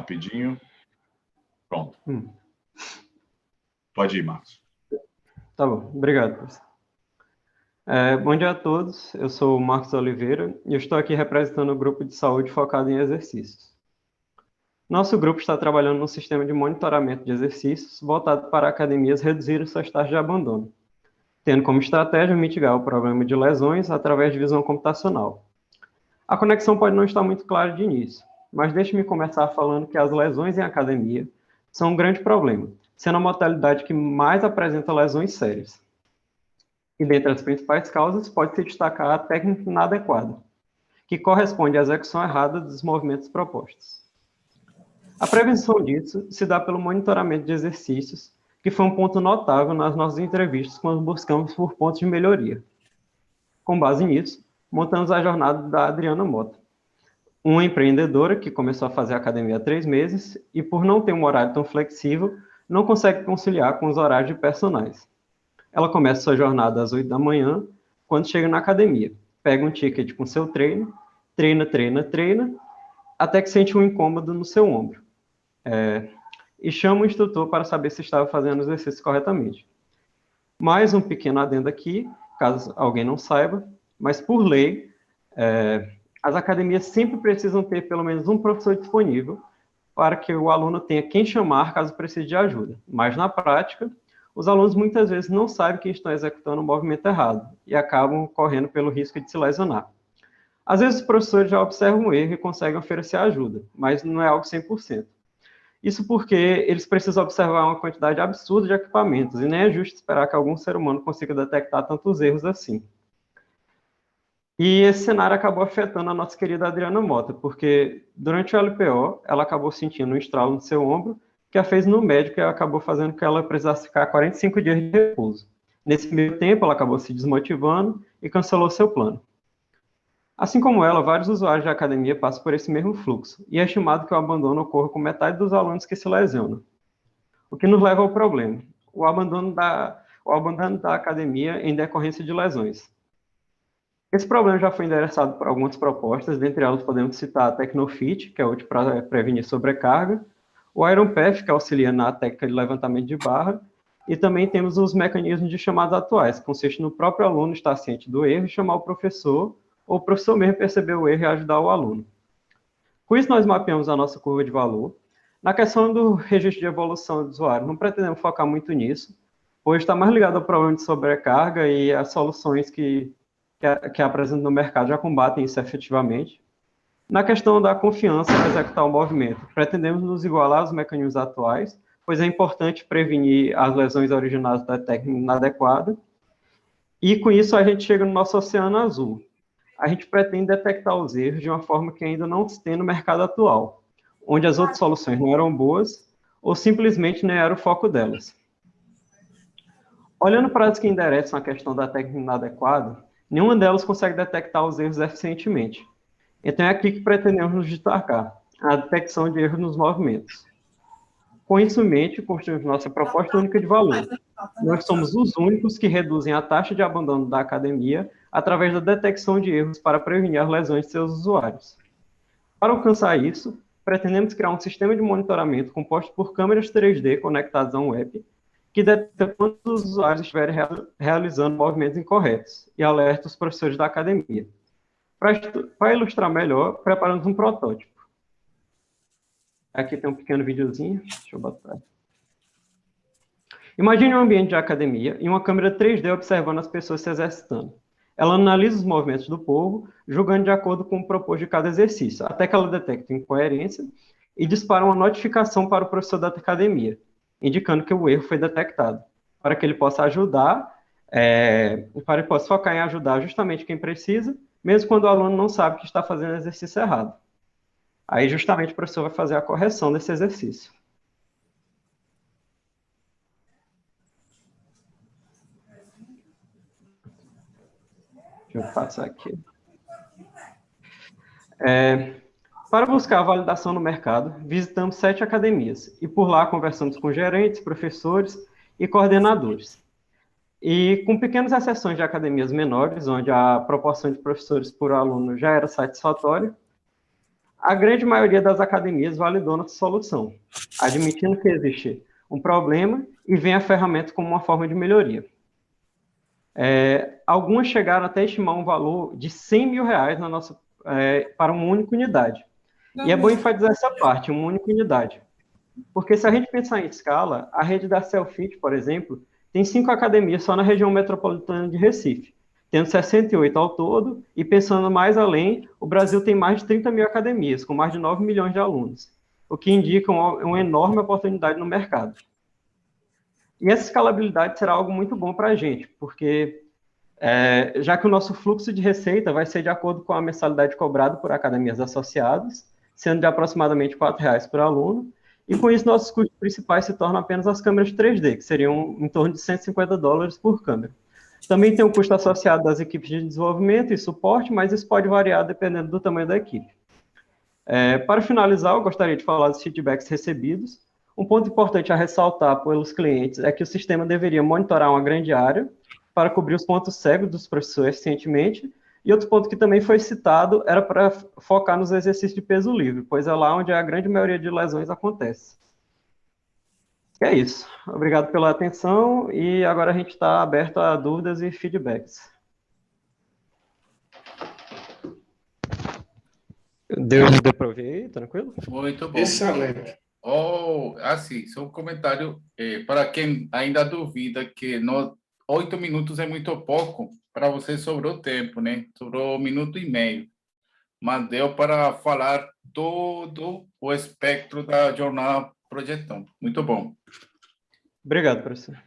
rapidinho. Pronto. Pode ir, Marcos. Tá bom, obrigado, professor. Bom dia a todos, eu sou o Marcos Oliveira e eu estou aqui representando o grupo de saúde focado em exercícios. Nosso grupo está trabalhando num sistema de monitoramento de exercícios voltado para academias reduzirem suas taxas de abandono, tendo como estratégia mitigar o problema de lesões através de visão computacional. A conexão pode não estar muito clara de início, mas deixe-me começar falando que as lesões em academia são um grande problema, sendo a modalidade que mais apresenta lesões sérias. E dentre as principais causas, pode-se destacar a técnica inadequada, que corresponde à execução errada dos movimentos propostos. A prevenção disso se dá pelo monitoramento de exercícios, que foi um ponto notável nas nossas entrevistas quando buscamos por pontos de melhoria. Com base nisso, montamos a jornada da Adriana Mota, uma empreendedora que começou a fazer academia há 3 meses e, por não ter um horário tão flexível, não consegue conciliar com os horários de personagens. Ela começa sua jornada às 8 da manhã, quando chega na academia. Pega um ticket com seu treino, treina, até que sente um incômodo no seu ombro. E chama o instrutor para saber se estava fazendo o exercício corretamente. Mais um pequeno adendo aqui, caso alguém não saiba, mas por lei, as academias sempre precisam ter pelo menos um professor disponível para que o aluno tenha quem chamar caso precise de ajuda. Mas na prática, os alunos muitas vezes não sabem que estão executando o movimento errado e acabam correndo pelo risco de se lesionar. Às vezes os professores já observam o erro e conseguem oferecer ajuda, mas não é algo 100%. Isso porque eles precisam observar uma quantidade absurda de equipamentos e nem é justo esperar que algum ser humano consiga detectar tantos erros assim. E esse cenário acabou afetando a nossa querida Adriana Mota, porque durante o LPO ela acabou sentindo um estralo no seu ombro que a fez no médico e acabou fazendo que ela precisasse ficar 45 dias de repouso. Nesse meio tempo, ela acabou se desmotivando e cancelou seu plano. Assim como ela, vários usuários da academia passam por esse mesmo fluxo, e é estimado que o abandono ocorra com metade dos alunos que se lesionam. O que nos leva ao problema, o abandono da academia em decorrência de lesões. Esse problema já foi endereçado por algumas propostas, dentre elas podemos citar a Tecnofit, que é útil para prevenir sobrecarga, o IronPath, que auxilia na técnica de levantamento de barra, e também temos os mecanismos de chamadas atuais, que consiste no próprio aluno estar ciente do erro e chamar o professor, ou o professor mesmo perceber o erro e ajudar o aluno. Com isso, nós mapeamos a nossa curva de valor. Na questão do registro de evolução do usuário, não pretendemos focar muito nisso, pois está mais ligado ao problema de sobrecarga e as soluções que apresentam no mercado já combatem isso efetivamente. Na questão da confiança para executar o movimento, pretendemos nos igualar aos mecanismos atuais, pois é importante prevenir as lesões originadas da técnica inadequada. E com isso a gente chega no nosso oceano azul. A gente pretende detectar os erros de uma forma que ainda não se tem no mercado atual, onde as outras soluções não eram boas ou simplesmente não era o foco delas. Olhando para as que endereçam a questão da técnica inadequada, nenhuma delas consegue detectar os erros eficientemente. Então é aqui que pretendemos nos destacar, a detecção de erros nos movimentos. Com isso em mente, construímos nossa proposta única de valor. Nós somos os únicos que reduzem a taxa de abandono da academia através da detecção de erros para prevenir as lesões de seus usuários. Para alcançar isso, pretendemos criar um sistema de monitoramento composto por câmeras 3D conectadas a um app, que detecta quando os usuários estiverem realizando movimentos incorretos e alerta os professores da academia. Para ilustrar melhor, preparamos um protótipo. Aqui tem um pequeno videozinho, deixa eu botar. Imagine um ambiente de academia e uma câmera 3D observando as pessoas se exercitando. Ela analisa os movimentos do povo, julgando de acordo com o proposto de cada exercício, até que ela detecta incoerência e dispara uma notificação para o professor da academia, indicando que o erro foi detectado, para que ele possa ajudar, para que ele possa focar em ajudar justamente quem precisa, mesmo quando o aluno não sabe que está fazendo o exercício errado. Aí, justamente, o professor vai fazer a correção desse exercício. Deixa eu passar aqui. Para buscar a validação no mercado, visitamos 7 academias e por lá conversamos com gerentes, professores e coordenadores. E com pequenas exceções de academias menores, onde a proporção de professores por aluno já era satisfatória, A grande maioria das academias validou nossa solução, admitindo que existe um problema e vem a ferramenta como uma forma de melhoria. Algumas chegaram até a estimar um valor de R$100 mil para uma única unidade. E é bom enfatizar essa parte, uma única unidade. Porque se a gente pensar em escala, a rede da Selfit, por exemplo, tem 5 academias só na região metropolitana de Recife, tendo 68 ao todo, e pensando mais além, o Brasil tem mais de 30 mil academias, com mais de 9 milhões de alunos, o que indica uma enorme oportunidade no mercado. E essa escalabilidade será algo muito bom para a gente, porque já que o nosso fluxo de receita vai ser de acordo com a mensalidade cobrada por academias associadas, sendo de aproximadamente R$4 por aluno, e com isso nossos custos principais se tornam apenas as câmeras 3D, que seriam em torno de $150 por câmera. Também tem o custo associado das equipes de desenvolvimento e suporte, mas isso pode variar dependendo do tamanho da equipe. Para finalizar, eu gostaria de falar dos feedbacks recebidos. Um ponto importante a ressaltar pelos clientes é que o sistema deveria monitorar uma grande área para cobrir os pontos cegos dos professores eficientemente. E outro ponto que também foi citado era para focar nos exercícios de peso livre, pois é lá onde a grande maioria de lesões acontece. É isso. Obrigado pela atenção e agora a gente está aberto a dúvidas e feedbacks. Deu para ouvir aí? Tranquilo? Muito bom. Excelente. Assim, só um comentário para quem ainda duvida que 8 minutos é muito pouco, para você sobrou tempo, né? Sobrou 1 minuto e meio. Mas deu para falar todo o espectro da jornada Projetão. Muito bom. Obrigado, professor.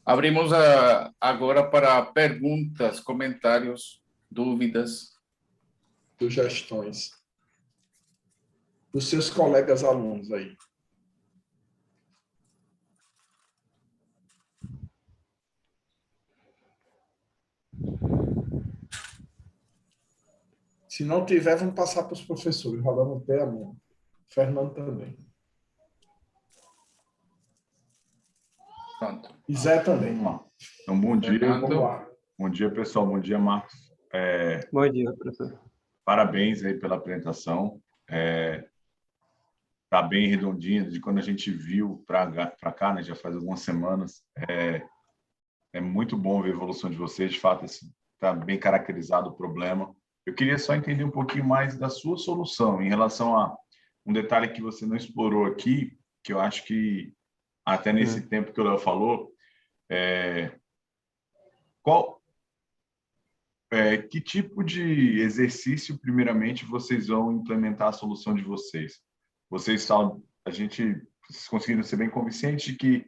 Abrimos agora para perguntas, comentários, dúvidas. Sugestões dos seus colegas alunos aí. Se não tiver, vamos passar para os professores. Rodando o pé a mão. Fernando também. Pronto. E Zé também. Vamos lá. Então, bom dia. Fernando. Vamos lá. Bom dia, pessoal. Bom dia, Marcos. Bom dia, professor. Parabéns aí pela apresentação. Tá bem redondinha, de quando a gente viu para cá, né, já faz algumas semanas. É muito bom ver a evolução de vocês. De fato, está bem caracterizado o problema. Eu queria só entender um pouquinho mais da sua solução em relação a um detalhe que você não explorou aqui, que eu acho que até nesse tempo que o Léo falou, que tipo de exercício, primeiramente, vocês vão implementar a solução de vocês? Vocês conseguiram ser bem convincentes de que,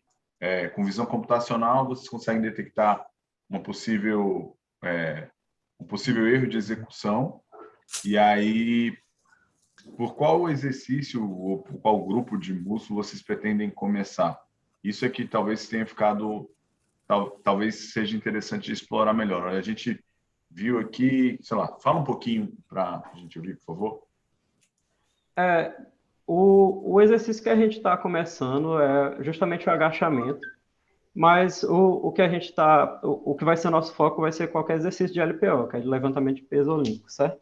com visão computacional, vocês conseguem detectar um possível erro de execução, e aí, por qual exercício ou por qual grupo de músculo vocês pretendem começar? Isso é que talvez tenha ficado, talvez seja interessante de explorar melhor. A gente viu aqui, sei lá, fala um pouquinho para a gente ouvir, por favor. O exercício que a gente está começando é justamente o agachamento, mas o que vai ser nosso foco vai ser qualquer exercício de LPO, que é de levantamento de peso olímpico, certo?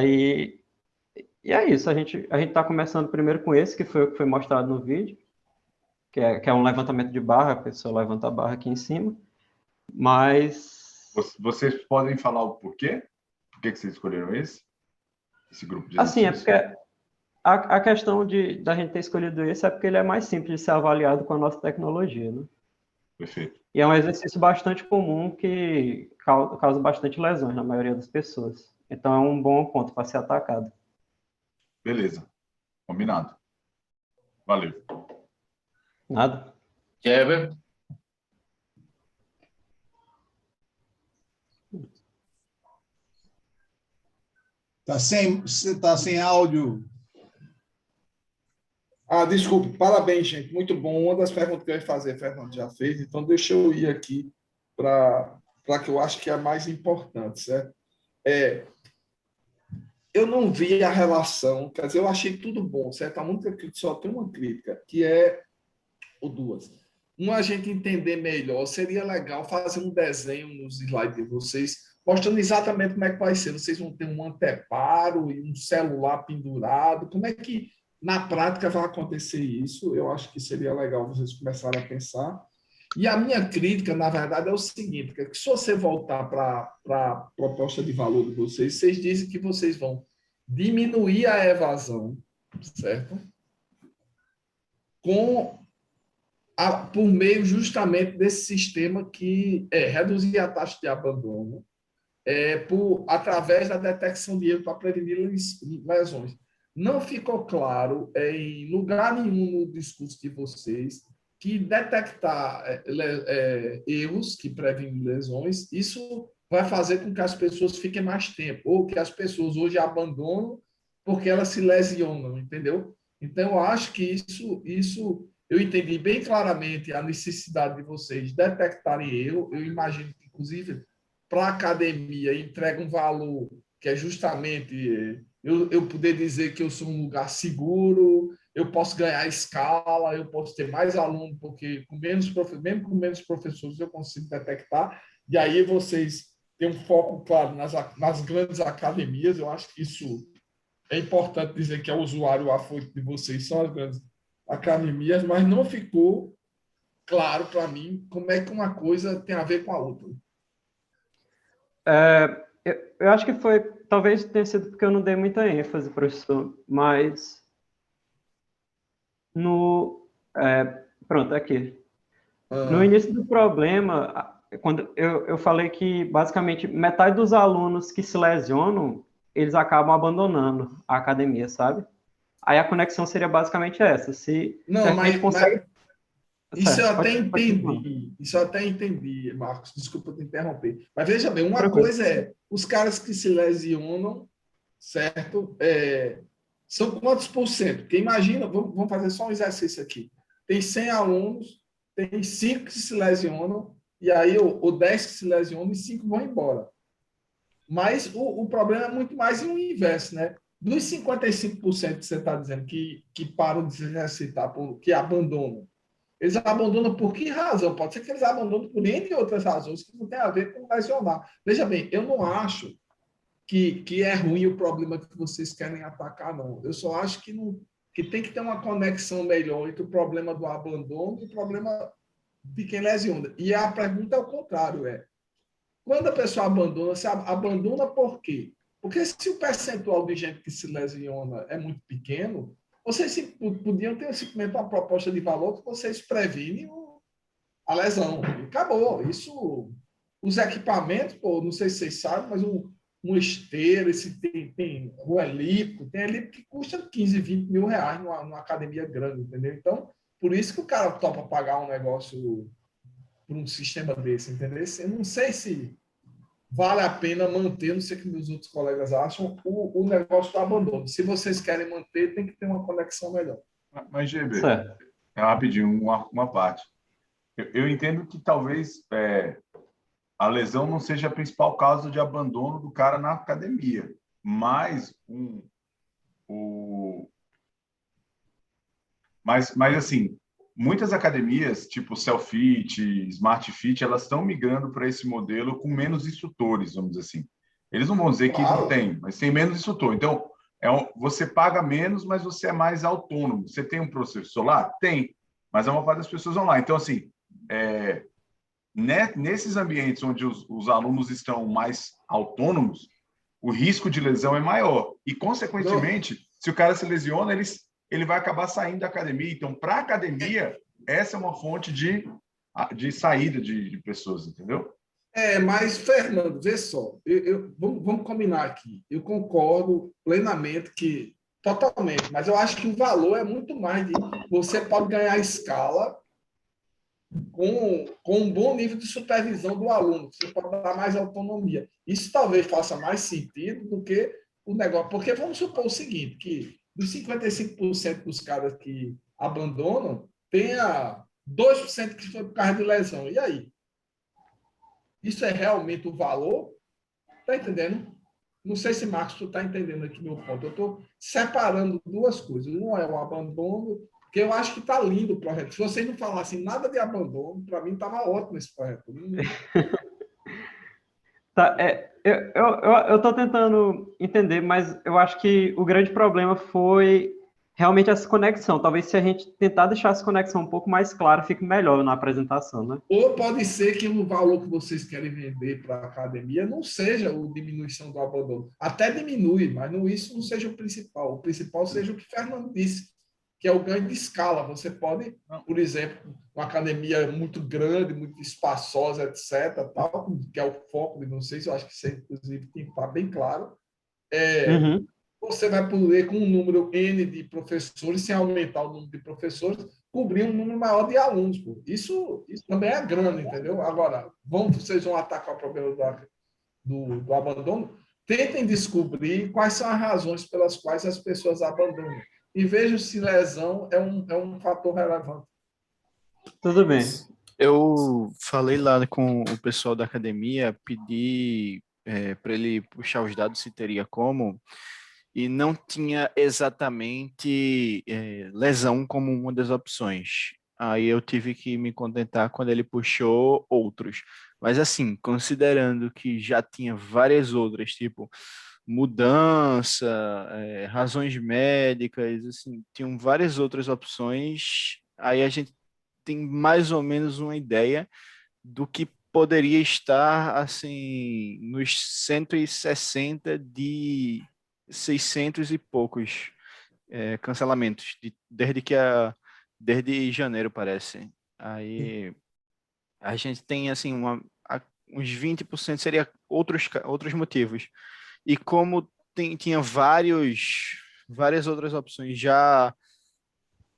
E é isso, a gente está começando primeiro com esse, que foi o que foi mostrado no vídeo, que é um levantamento de barra, a pessoa levanta a barra aqui em cima, mas... Vocês podem falar o porquê? Por que vocês escolheram esse grupo de Assim, exercícios? é porque a questão da gente ter escolhido esse é porque ele é mais simples de ser avaliado com a nossa tecnologia, né? Perfeito. E é um exercício bastante comum que causa bastante lesões na maioria das pessoas. Então é um bom ponto para ser atacado. Beleza. Combinado. Valeu. Nada. Jeber. Você tá sem áudio. Desculpe. Parabéns, gente. Muito bom. Uma das perguntas que eu ia fazer, Fernando já fez, então deixa eu ir aqui para que eu acho que é a mais importante, certo? Eu não vi a relação, quer dizer, eu achei tudo bom, certo? A única crítica, só tem uma crítica, que é ou duas. Uma, a gente entender melhor, seria legal fazer um desenho nos slides de vocês mostrando exatamente como é que vai ser. Vocês vão ter um anteparo e um celular pendurado. Como é que, na prática, vai acontecer isso? Eu acho que seria legal vocês começarem a pensar. E a minha crítica, na verdade, é o seguinte, que se você voltar para a proposta de valor de vocês, vocês dizem que vocês vão diminuir a evasão, certo? Por meio justamente desse sistema que é reduzir a taxa de abandono através da detecção de erro para prevenir lesões. Não ficou claro em lugar nenhum no discurso de vocês que detectar erros que previnem lesões, isso vai fazer com que as pessoas fiquem mais tempo, ou que as pessoas hoje abandonam porque elas se lesionam, entendeu? Então, eu acho que isso eu entendi bem claramente a necessidade de vocês detectarem erro. Eu imagino que, inclusive, para a academia entrega um valor que é justamente eu poder dizer que eu sou um lugar seguro, eu posso ganhar escala, eu posso ter mais alunos, porque mesmo com menos professores eu consigo detectar, e aí vocês têm um foco claro nas grandes academias. Eu acho que isso é importante dizer que é o usuário afoito de vocês, são as grandes academias, mas não ficou claro para mim como é que uma coisa tem a ver com a outra. Eu acho que talvez tenha sido porque eu não dei muita ênfase, professor, mas pronto, aqui. No início do problema, quando eu falei que basicamente metade dos alunos que se lesionam, eles acabam abandonando a academia, sabe? Aí a conexão seria basicamente essa. Se Não, a gente consegue. Isso eu Certo, até pode continuar. entendi. Isso eu até entendi, Marcos. Desculpa te interromper. Mas veja bem, uma Tranquilo. coisa é os caras que se lesionam, certo? São quantos por cento? Porque imagina, vamos fazer só um exercício aqui. Tem 100 alunos, tem 5 que se lesionam, e aí ou 10 que se lesionam e 5 vão embora. Mas o problema é muito mais no inverso, né? Dos 55% que você está dizendo que param de se exercitar, que abandonam, eles abandonam por que razão? Pode ser que eles abandonam por N outras razões que não tem a ver com lesionar. Veja bem, eu não acho que é ruim o problema que vocês querem atacar, não. Eu só acho que tem que ter uma conexão melhor entre o problema do abandono e o problema de quem lesiona. E a pergunta é o contrário, quando a pessoa abandona, você abandona por quê? Porque se o percentual de gente que se lesiona é muito pequeno, vocês podiam ter simplesmente uma proposta de valor que vocês previnem a lesão. E acabou. Isso, os equipamentos, não sei se vocês sabem, mas um esteiro, tem o elíptico, tem elíptico que custa 15, 20 mil reais numa academia grande, entendeu? Então, por isso que o cara topa pagar um negócio por um sistema desse, entendeu? Eu não sei se vale a pena manter, não sei o que meus outros colegas acham, o negócio do abandono. Se vocês querem manter, tem que ter uma conexão melhor. Mas, GB, Certo. rapidinho, uma parte. Eu entendo que talvez a lesão não seja a principal causa de abandono do cara na academia, mas mas assim, muitas academias, tipo Selfit, Smart Fit, elas estão migrando para esse modelo com menos instrutores, vamos dizer assim. Eles não vão dizer que não tem, mas tem menos instrutor. Então, você paga menos, mas você é mais autônomo. Você tem um professor lá? Tem, mas a maior parte das pessoas vão lá. Então, assim, nesses ambientes onde os alunos estão mais autônomos, o risco de lesão é maior. E, consequentemente, se o cara se lesiona, ele vai acabar saindo da academia. Então, para a academia, essa é uma fonte de saída de pessoas, entendeu? Mas, Fernando, vê só, vamos combinar aqui. Eu concordo plenamente totalmente, mas eu acho que o valor é muito mais de você pode ganhar escala com um bom nível de supervisão do aluno, você pode dar mais autonomia. Isso talvez faça mais sentido do que o negócio, porque vamos supor o seguinte, que dos 55% dos caras que abandonam, tenha 2% que foi por causa de lesão. E aí? Isso é realmente o valor? Está entendendo? Não sei se, Marcos, tu está entendendo aqui meu ponto. Eu estou separando duas coisas. Um é o abandono, que eu acho que está lindo o projeto. Se vocês não falassem nada de abandono, para mim estava ótimo esse projeto. Tá, Eu estou tentando entender, mas eu acho que o grande problema foi realmente essa conexão. Talvez se a gente tentar deixar essa conexão um pouco mais clara, fique melhor na apresentação, né? Ou pode ser que o valor que vocês querem vender para a academia não seja a diminuição do abandono. Até diminui, mas não, isso não seja o principal. O principal seja o que o Fernando disse, que é o ganho de escala. Você pode, por exemplo, uma academia muito grande, muito espaçosa, etc., tal, que é o foco de vocês, eu acho que isso, inclusive, tem que estar bem claro. Uhum. Você vai poder, com um número N de professores, sem aumentar o número de professores, cobrir um número maior de alunos. Pô. Isso também é grana, entendeu? Agora, vocês vão atacar o problema do abandono? Tentem descobrir quais são as razões pelas quais as pessoas abandonam. E vejam se lesão é um fator relevante. Tudo bem. Eu falei lá com o pessoal da academia, pedi para ele puxar os dados se teria como, e não tinha exatamente lesão como uma das opções. Aí eu tive que me contentar quando ele puxou outros. Mas assim, considerando que já tinha várias outras, tipo mudança, razões médicas, assim, tinham várias outras opções, aí a gente tem mais ou menos uma ideia do que poderia estar assim nos 160 de 600 e poucos cancelamentos desde janeiro, parece. Aí a gente tem assim uns 20% seria outros motivos. E como tinha várias outras opções já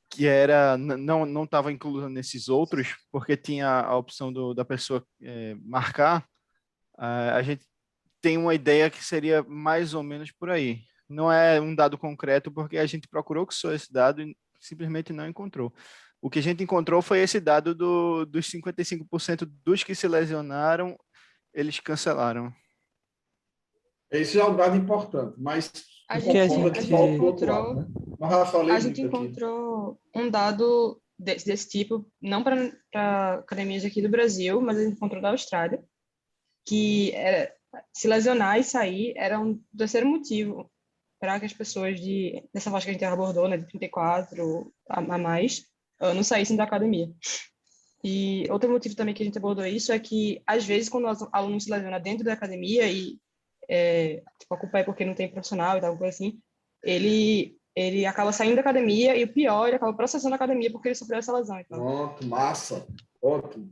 que não estava inclusa nesses outros, porque tinha a opção da pessoa marcar, a gente tem uma ideia que seria mais ou menos por aí. Não é um dado concreto, porque a gente procurou que só esse dado e simplesmente não encontrou. O que a gente encontrou foi esse dado dos 55% dos que se lesionaram, eles cancelaram. Esse é um dado importante, mas A gente encontrou um dado desse tipo, não para academias aqui do Brasil, mas a gente encontrou da Austrália, que se lesionar e sair era um terceiro motivo para que as pessoas dessa faixa que a gente abordou, né, de 34 a mais, não saíssem da academia. E outro motivo também que a gente abordou isso é que, às vezes, quando o aluno se lesiona dentro da academia e tipo, a culpa é porque não tem profissional e tal, coisa assim, ele acaba saindo da academia e o pior, ele acaba processando a academia porque ele sofreu essa lesão. Então. Pronto, massa, ótimo.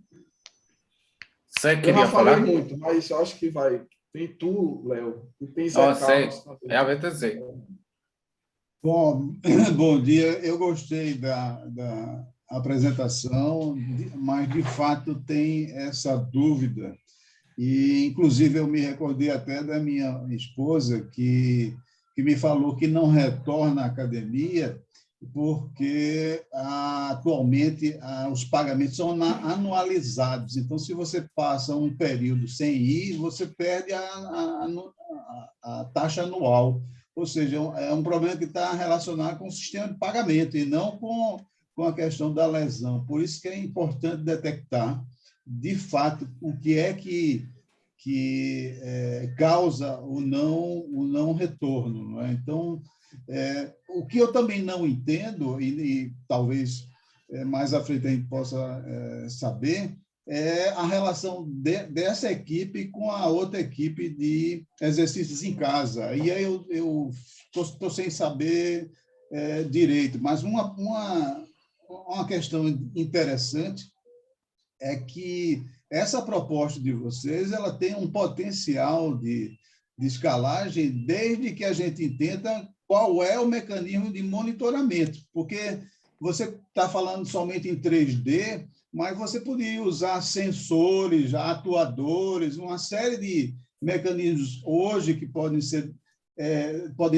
Você Eu já falei falar? muito, mas eu acho que vai. Tem tu, Léo, e tem Zé Carlos também. É a VTZ. Bom, bom dia. Eu gostei da apresentação, mas, de fato, tem essa dúvida. E, inclusive, eu me recordei até da minha esposa, que me falou que não retorna à academia porque, atualmente, os pagamentos são anualizados. Então, se você passa um período sem ir, você perde a taxa anual. Ou seja, é um problema que está relacionado com o sistema de pagamento e não com a questão da lesão. Por isso que é importante detectar, de fato, o que é que causa o não retorno. Não é? Então, o que eu também não entendo, e talvez mais à frente a gente possa saber, é a relação dessa equipe com a outra equipe de exercícios em casa. E aí eu estou sem saber direito, mas uma questão interessante é que essa proposta de vocês ela tem um potencial de escalagem desde que a gente entenda qual é o mecanismo de monitoramento, porque você está falando somente em 3D, mas você poderia usar sensores, atuadores, uma série de mecanismos hoje que podem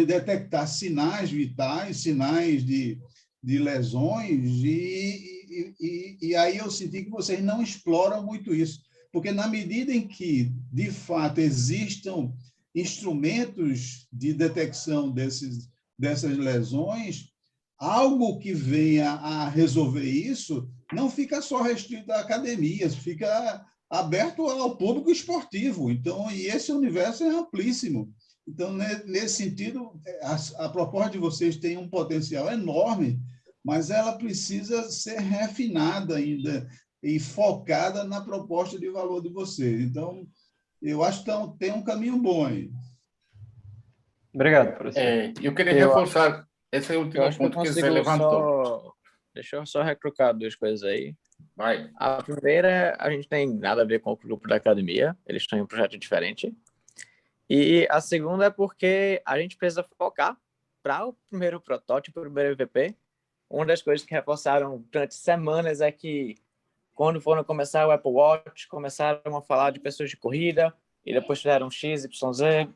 detectar sinais vitais, sinais de lesões, e aí eu senti que vocês não exploram muito isso, porque na medida em que, de fato, existam instrumentos de detecção dessas lesões, algo que venha a resolver isso não fica só restrito à academia, fica aberto ao público esportivo. Então, e esse universo é amplíssimo. Então, nesse sentido, a proposta de vocês tem um potencial enorme, mas ela precisa ser refinada ainda e focada na proposta de valor de vocês. Então, eu acho que tem um caminho bom aí. Obrigado, professor. Eu queria Eu reforçar esse Eu último acho que eu ponto que você consigo levantou. Deixa eu só recrutar duas coisas aí. Vai. A primeira, a gente tem nada a ver com o grupo da academia, eles têm um projeto diferente. E a segunda é porque a gente precisa focar para o primeiro protótipo, o primeiro MVP. Uma das coisas que reforçaram durante semanas é que quando foram começar o Apple Watch, começaram a falar de pessoas de corrida, e depois fizeram X, Y, Z.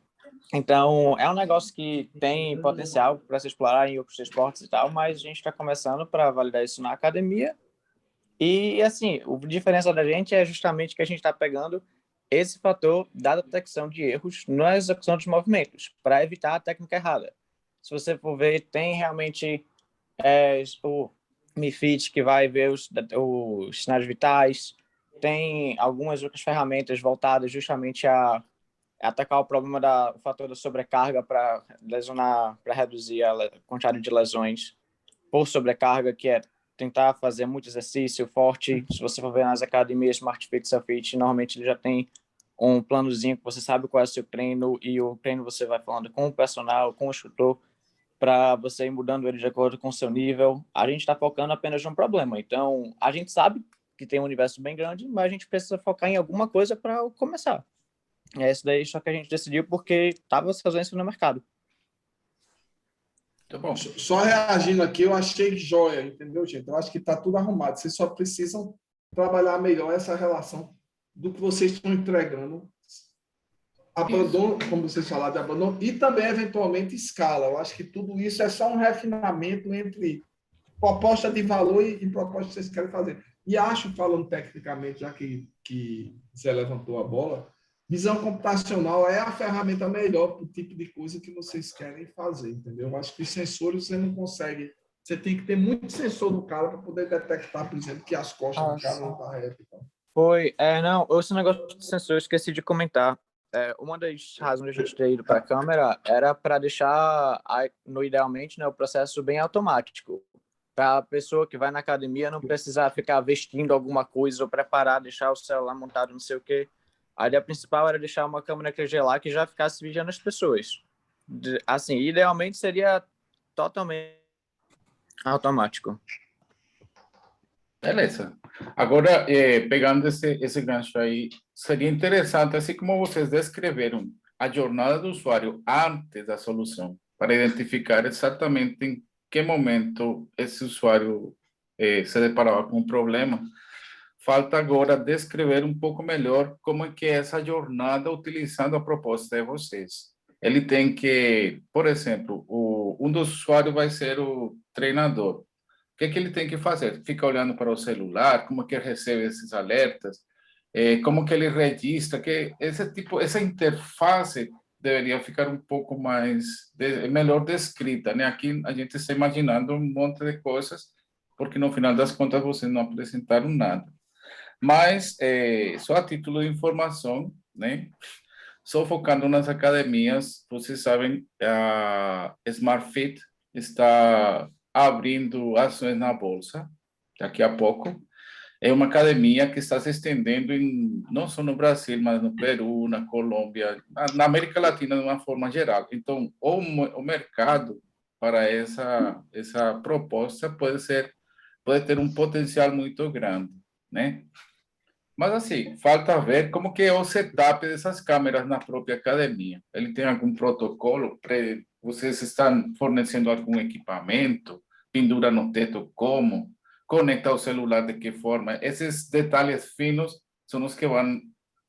Então, é um negócio que tem potencial para se explorar em outros esportes e tal, mas a gente está começando para validar isso na academia. E, assim, a diferença da gente é justamente que a gente está pegando esse fator da detecção de erros na execução dos movimentos, para evitar a técnica errada. Se você for ver, tem realmente o Mi Fit, que vai ver os sinais vitais, tem algumas outras ferramentas voltadas justamente a atacar o problema o fator da sobrecarga para lesionar, para reduzir a quantidade de lesões por sobrecarga, que é tentar fazer muito exercício forte. Se você for ver nas academias Smart Fit, Selfit, normalmente ele já tem um planozinho que você sabe qual é o seu treino, e o treino você vai falando com o personal, com o instrutor, para você ir mudando ele de acordo com o seu nível. A gente está focando apenas num problema. Então, a gente sabe que tem um universo bem grande, mas a gente precisa focar em alguma coisa para começar. É isso daí, só que a gente decidiu porque estava se fazendo isso no mercado. Tá bom. Só reagindo aqui, eu achei joia, entendeu, gente? Eu acho que está tudo arrumado. Vocês só precisam trabalhar melhor essa relação do que vocês estão entregando. Abandono, como vocês falaram, de abandono, e também, eventualmente, escala. Eu acho que tudo isso é só um refinamento entre proposta de valor e proposta que vocês querem fazer. E acho, falando tecnicamente, já que você levantou a bola, visão computacional é a ferramenta melhor para o tipo de coisa que vocês querem fazer, entendeu? Eu acho que os sensores você não consegue. Você tem que ter muito sensor no cara para poder detectar, por exemplo, que as costas do cara não estão retas. Então. Não, esse negócio de sensor eu esqueci de comentar. Uma das razões de a gente ter ido para a câmera era para deixar, idealmente, né, o processo bem automático. Para a pessoa que vai na academia não precisar ficar vestindo alguma coisa ou preparar, deixar o celular montado, não sei o quê. A ideia principal era deixar uma câmera QG lá que já ficasse vigiando as pessoas. Assim, idealmente seria totalmente automático. Beleza. Agora, pegando esse gancho aí, seria interessante, assim como vocês descreveram a jornada do usuário antes da solução, para identificar exatamente em que momento esse usuário se deparava com um problema. Falta agora descrever um pouco melhor como é que é essa jornada utilizando a proposta de vocês. Ele tem que, por exemplo, um dos usuários vai ser o treinador. O que é que ele tem que fazer? Fica olhando para o celular, como que ele recebe esses alertas, como que ele registra, que essa interface deveria ficar um pouco melhor descrita, né? Aqui a gente está imaginando um monte de coisas, porque no final das contas vocês não apresentaram nada. Mas, só a título de informação, né? Só focando nas academias, vocês sabem, a Smart Fit está abrindo ações na bolsa, daqui a pouco. É uma academia que está se estendendo não só no Brasil, mas no Peru, na Colômbia, na América Latina de uma forma geral. Então, o mercado para essa proposta pode ter um potencial muito grande, né? Mas, assim, falta ver como que é o setup dessas câmeras na própria academia. Ele tem algum protocolo? Vocês estão fornecendo algum equipamento? Pendura no teto como? Conecta o celular de que forma? Esses detalhes finos são os que vão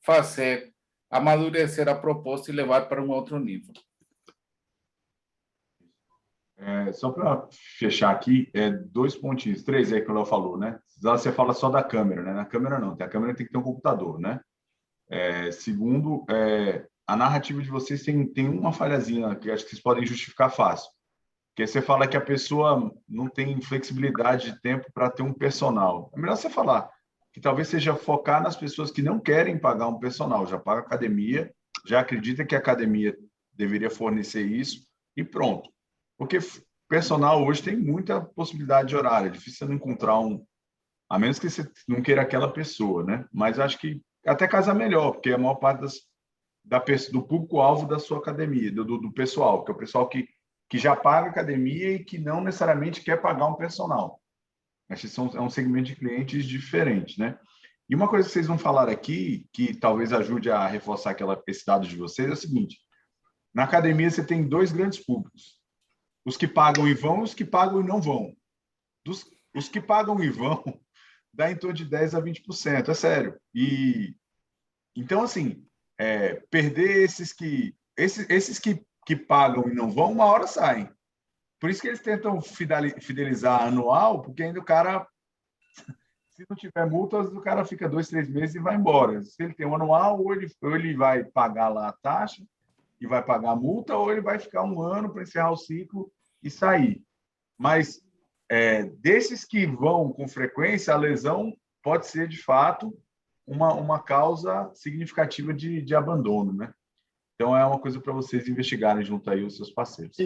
fazer amadurecer a proposta e levar para um outro nível. Só para fechar aqui, 2 pontinhos, 3 aí que o Léo falou, né? Você fala só da câmera, né? Na câmera não, a câmera tem que ter um computador, né? Segundo, a narrativa de vocês tem uma falhazinha que acho que vocês podem justificar fácil. Porque você fala que a pessoa não tem flexibilidade de tempo para ter um personal. É melhor você falar, que talvez seja focar nas pessoas que não querem pagar um personal, já paga academia, já acredita que a academia deveria fornecer isso e pronto. Porque personal hoje tem muita possibilidade de horário, é difícil você não encontrar a menos que você não queira aquela pessoa, né? Mas acho que até casar melhor, porque a maior parte do público-alvo da sua academia, do pessoal, que é o pessoal que já paga academia e que não necessariamente quer pagar um personal. Acho que é um segmento de clientes diferente, né? E uma coisa que vocês vão falar aqui, que talvez ajude a reforçar esse dado de vocês, é o seguinte: na academia você tem dois grandes públicos: os que pagam e vão, e os que pagam e não vão. Os que pagam e vão dá em torno de 10% a 20%, é sério. E então, assim, perder esses que pagam e não vão, uma hora saem. Por isso que eles tentam fidelizar anual, porque ainda o cara, se não tiver multa, o cara fica 2, 3 meses e vai embora. Se ele tem um anual, ou ele vai pagar lá a taxa e vai pagar a multa, ou ele vai ficar um ano para encerrar o ciclo e sair. Mas desses que vão com frequência, a lesão pode ser, de fato, uma causa significativa de abandono, né? Então, é uma coisa para vocês investigarem junto aí os seus parceiros.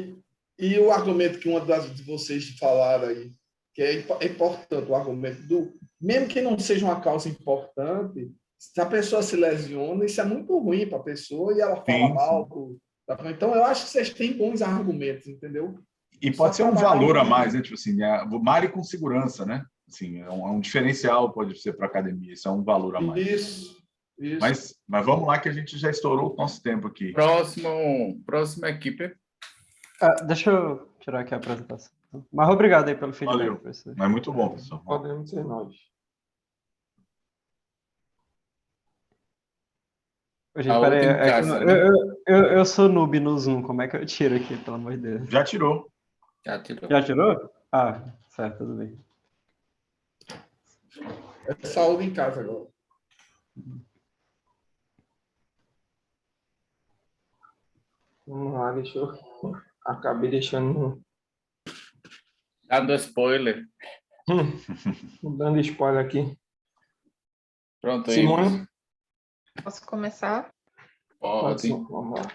E o argumento que uma de vocês falaram aí, que é importante, o argumento mesmo que não seja uma causa importante, se a pessoa se lesiona, isso é muito ruim para a pessoa e ela fala mal. Então, eu acho que vocês têm bons argumentos, entendeu? E pode ser um valor a mais, né? Tipo assim, malhe com segurança, né? Assim, é um diferencial, pode ser para a academia, isso é um valor a mais. Isso. Mas vamos lá, que a gente já estourou o nosso tempo aqui. Próxima equipe. Deixa eu tirar aqui a apresentação. Mas obrigado aí pelo feedback. Valeu. Professor. Mas muito bom, pessoal. Podemos ser nós. Gente, peraí, eu sou noob no Zoom, como é que eu tiro aqui, pelo amor de Deus? Já tirou. Já tirou? Ah, certo, tudo bem. É saúde em casa agora. Vamos lá, deixa eu... Acabei deixando... Dando spoiler. Dando spoiler aqui. Pronto, Simone? Posso começar? Pode. Vamos lá.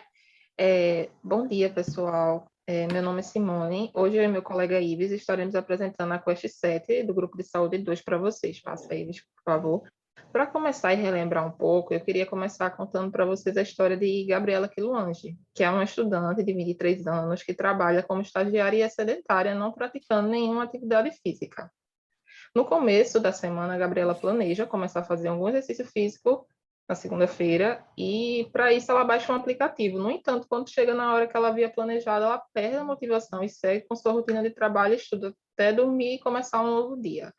Bom dia, pessoal. Meu nome é Simone. Hoje eu e meu colega Ives estaremos apresentando a Quest 7 do Grupo de Saúde 2 para vocês. Passa, Ives, por favor. Para começar e relembrar um pouco, eu queria começar contando para vocês a história de Gabriela Quiluange, que é uma estudante de 23 anos que trabalha como estagiária e é sedentária, não praticando nenhuma atividade física. No começo da semana, a Gabriela planeja começar a fazer algum exercício físico na segunda-feira, e para isso ela baixa um aplicativo. No entanto, quando chega na hora que ela havia planejado, ela perde a motivação e segue com sua rotina de trabalho, estuda até dormir e começar um novo dia.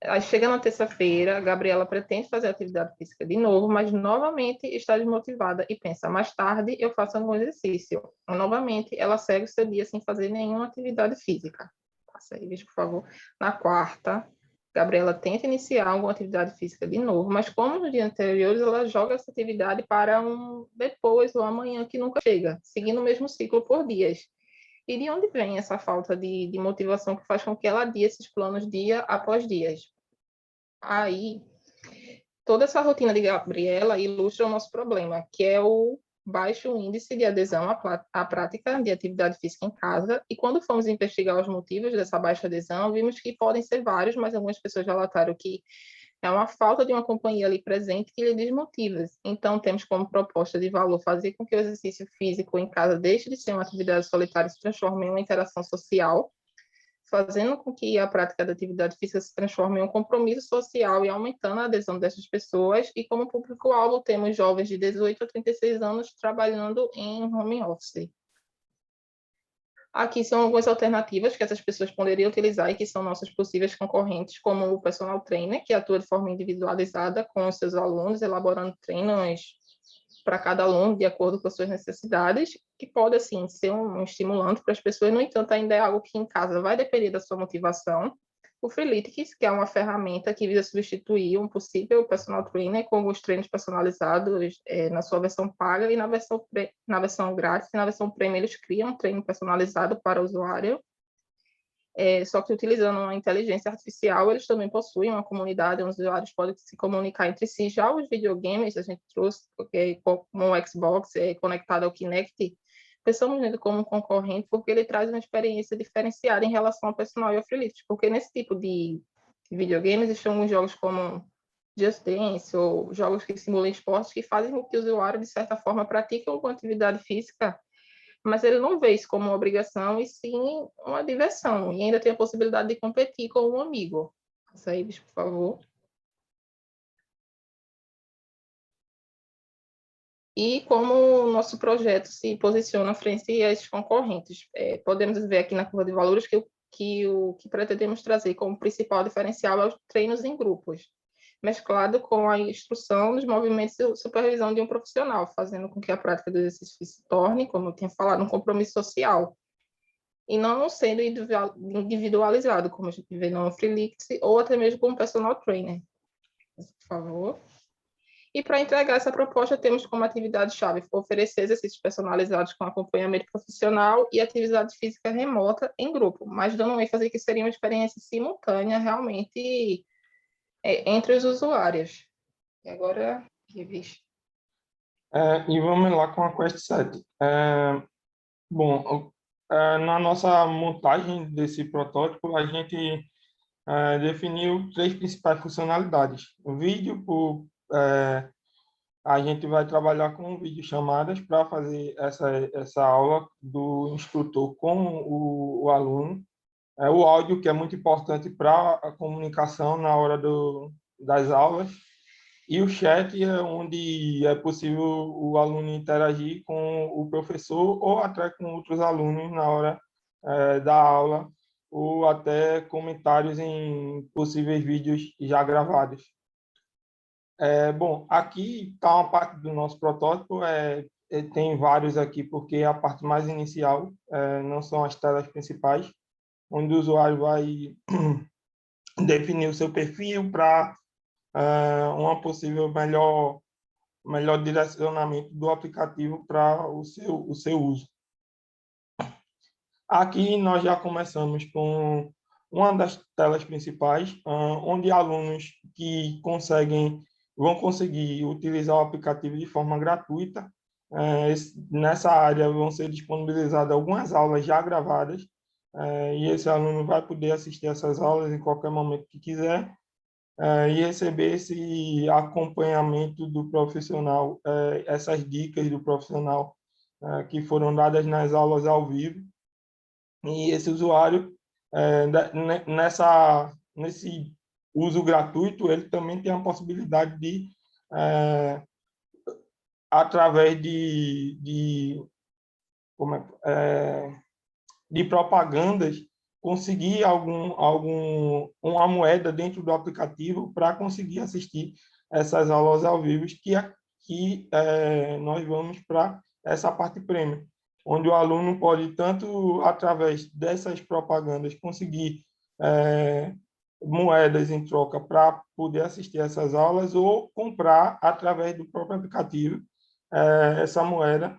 Aí chega na terça-feira, a Gabriela pretende fazer atividade física de novo, mas novamente está desmotivada e pensa, mais tarde eu faço algum exercício. Novamente, ela segue o seu dia sem fazer nenhuma atividade física. Passa aí, por favor. Na quarta, Gabriela tenta iniciar alguma atividade física de novo, mas como nos dias anteriores, ela joga essa atividade para um depois ou amanhã que nunca chega, seguindo o mesmo ciclo por dias. E de onde vem essa falta de motivação que faz com que ela adie esses planos dia após dia? Aí, toda essa rotina de Gabriela ilustra o nosso problema, que é o baixo índice de adesão à prática de atividade física em casa, e quando fomos investigar os motivos dessa baixa adesão, vimos que podem ser vários, mas algumas pessoas relataram que é uma falta de uma companhia ali presente que lhe desmotiva. Então, temos como proposta de valor fazer com que o exercício físico em casa deixe de ser uma atividade solitária e se transforme em uma interação social, fazendo com que a prática da atividade física se transforme em um compromisso social e aumentando a adesão dessas pessoas. E como público-alvo, temos jovens de 18 a 36 anos trabalhando em home office. Aqui são algumas alternativas que essas pessoas poderiam utilizar e que são nossas possíveis concorrentes, como o personal trainer, que atua de forma individualizada com os seus alunos, elaborando treinos para cada aluno de acordo com as suas necessidades, que pode, assim, ser um estimulante para as pessoas. No entanto, ainda é algo que em casa vai depender da sua motivação. O Freeletics, que é uma ferramenta que visa substituir um possível personal trainer com alguns treinos personalizados na sua versão paga e na versão grátis. E na versão premium, eles criam um treino personalizado para o usuário. só que utilizando uma inteligência artificial, eles também possuem uma comunidade onde os usuários podem se comunicar entre si. Já os videogames, a gente trouxe, como o Xbox conectado ao Kinect, pensamos nele como um concorrente porque ele traz uma experiência diferenciada em relação ao personal e ao freelift, porque nesse tipo de videogames existem alguns jogos como Just Dance ou jogos que simulam esportes que fazem com que o usuário, de certa forma, pratique alguma atividade física, mas ele não vê isso como uma obrigação e sim uma diversão, e ainda tem a possibilidade de competir com um amigo. Passa aí, por favor. E como o nosso projeto se posiciona frente a esses concorrentes. Podemos ver aqui na curva de valores que o que pretendemos trazer como principal diferencial é os treinos em grupos, mesclado com a instrução dos movimentos e supervisão de um profissional, fazendo com que a prática do exercício se torne, como eu tinha falado, um compromisso social, e não sendo individualizado, como a gente vê no Freelix, ou até mesmo com um personal trainer. Por favor. E para entregar essa proposta, temos como atividade-chave oferecer exercícios personalizados com acompanhamento profissional e atividade física remota em grupo, mas dando ênfase que seria uma experiência simultânea, realmente, entre os usuários. E agora, Ives. E vamos lá com a Quest 7. Bom, na nossa montagem desse protótipo, a gente definiu 3 principais funcionalidades. O vídeo, a gente vai trabalhar com videochamadas para fazer essa aula do instrutor com o aluno. O áudio, que é muito importante para a comunicação na hora das aulas. E o chat é onde é possível o aluno interagir com o professor ou até com outros alunos na hora da aula, ou até comentários em possíveis vídeos já gravados. Bom, aqui está uma parte do nosso protótipo, tem vários aqui, porque é a parte mais inicial, não são as telas principais, onde o usuário vai definir o seu perfil para uma possível melhor direcionamento do aplicativo para o seu uso. Aqui nós já começamos com uma das telas principais, onde alunos que vão conseguir utilizar o aplicativo de forma gratuita. Nessa área vão ser disponibilizadas algumas aulas já gravadas, e esse aluno vai poder assistir essas aulas em qualquer momento que quiser, e receber esse acompanhamento do profissional, essas dicas do profissional que foram dadas nas aulas ao vivo. E esse usuário, nesse uso gratuito, ele também tem a possibilidade de, através de propagandas, conseguir uma moeda dentro do aplicativo para conseguir assistir essas aulas ao vivo, que nós vamos para essa parte premium, onde o aluno pode, tanto através dessas propagandas, conseguir moedas em troca para poder assistir essas aulas, ou comprar, através do próprio aplicativo, essa moeda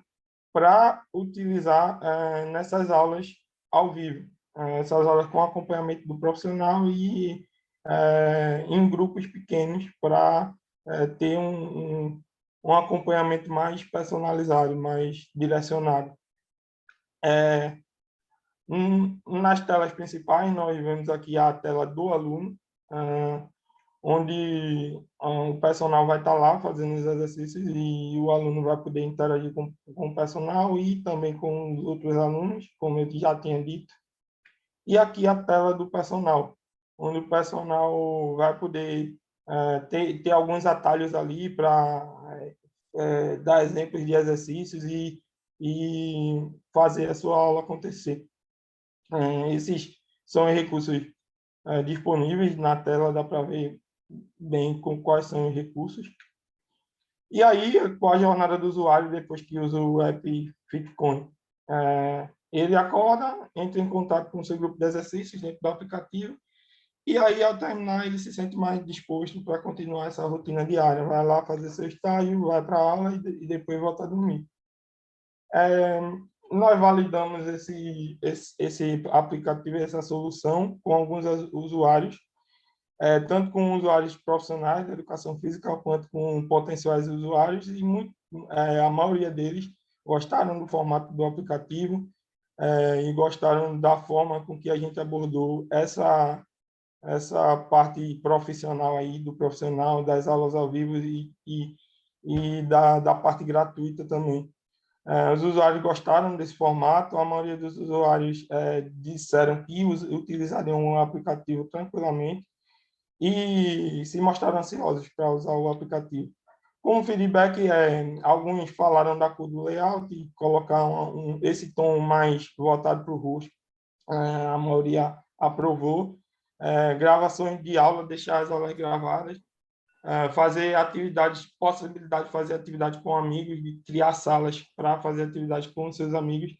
para utilizar nessas aulas ao vivo. Essas aulas com acompanhamento do profissional e em grupos pequenos para ter um acompanhamento mais personalizado, mais direcionado. Nas telas principais, nós vemos aqui a tela do aluno, onde o personal vai estar lá fazendo os exercícios e o aluno vai poder interagir com o personal e também com os outros alunos, como eu já tinha dito. E aqui a tela do personal, onde o personal vai poder ter alguns atalhos ali para dar exemplos de exercícios e fazer a sua aula acontecer. Esses são os recursos disponíveis na tela, dá para ver bem quais são os recursos. E aí, com a jornada do usuário, depois que usa o app FitCoin, ele acorda, entra em contato com o seu grupo de exercícios dentro do aplicativo, e aí, ao terminar, ele se sente mais disposto para continuar essa rotina diária. Vai lá fazer seu estágio, vai para a aula e depois volta a dormir. nós validamos esse aplicativo, essa solução, com alguns usuários, tanto com usuários profissionais da educação física, quanto com potenciais usuários, e a maioria deles gostaram do formato do aplicativo e gostaram da forma com que a gente abordou essa parte profissional aí, do profissional, das aulas ao vivo e da parte gratuita também. Os usuários gostaram desse formato, a maioria dos usuários disseram que utilizariam o aplicativo tranquilamente e se mostraram ansiosos para usar o aplicativo. Como feedback, alguns falaram da cor do layout e colocar esse tom mais voltado para o rosto. A maioria aprovou. Gravações de aula, deixar as aulas gravadas. Fazer atividades, possibilidade de fazer atividades com amigos, de criar salas para fazer atividades com seus amigos.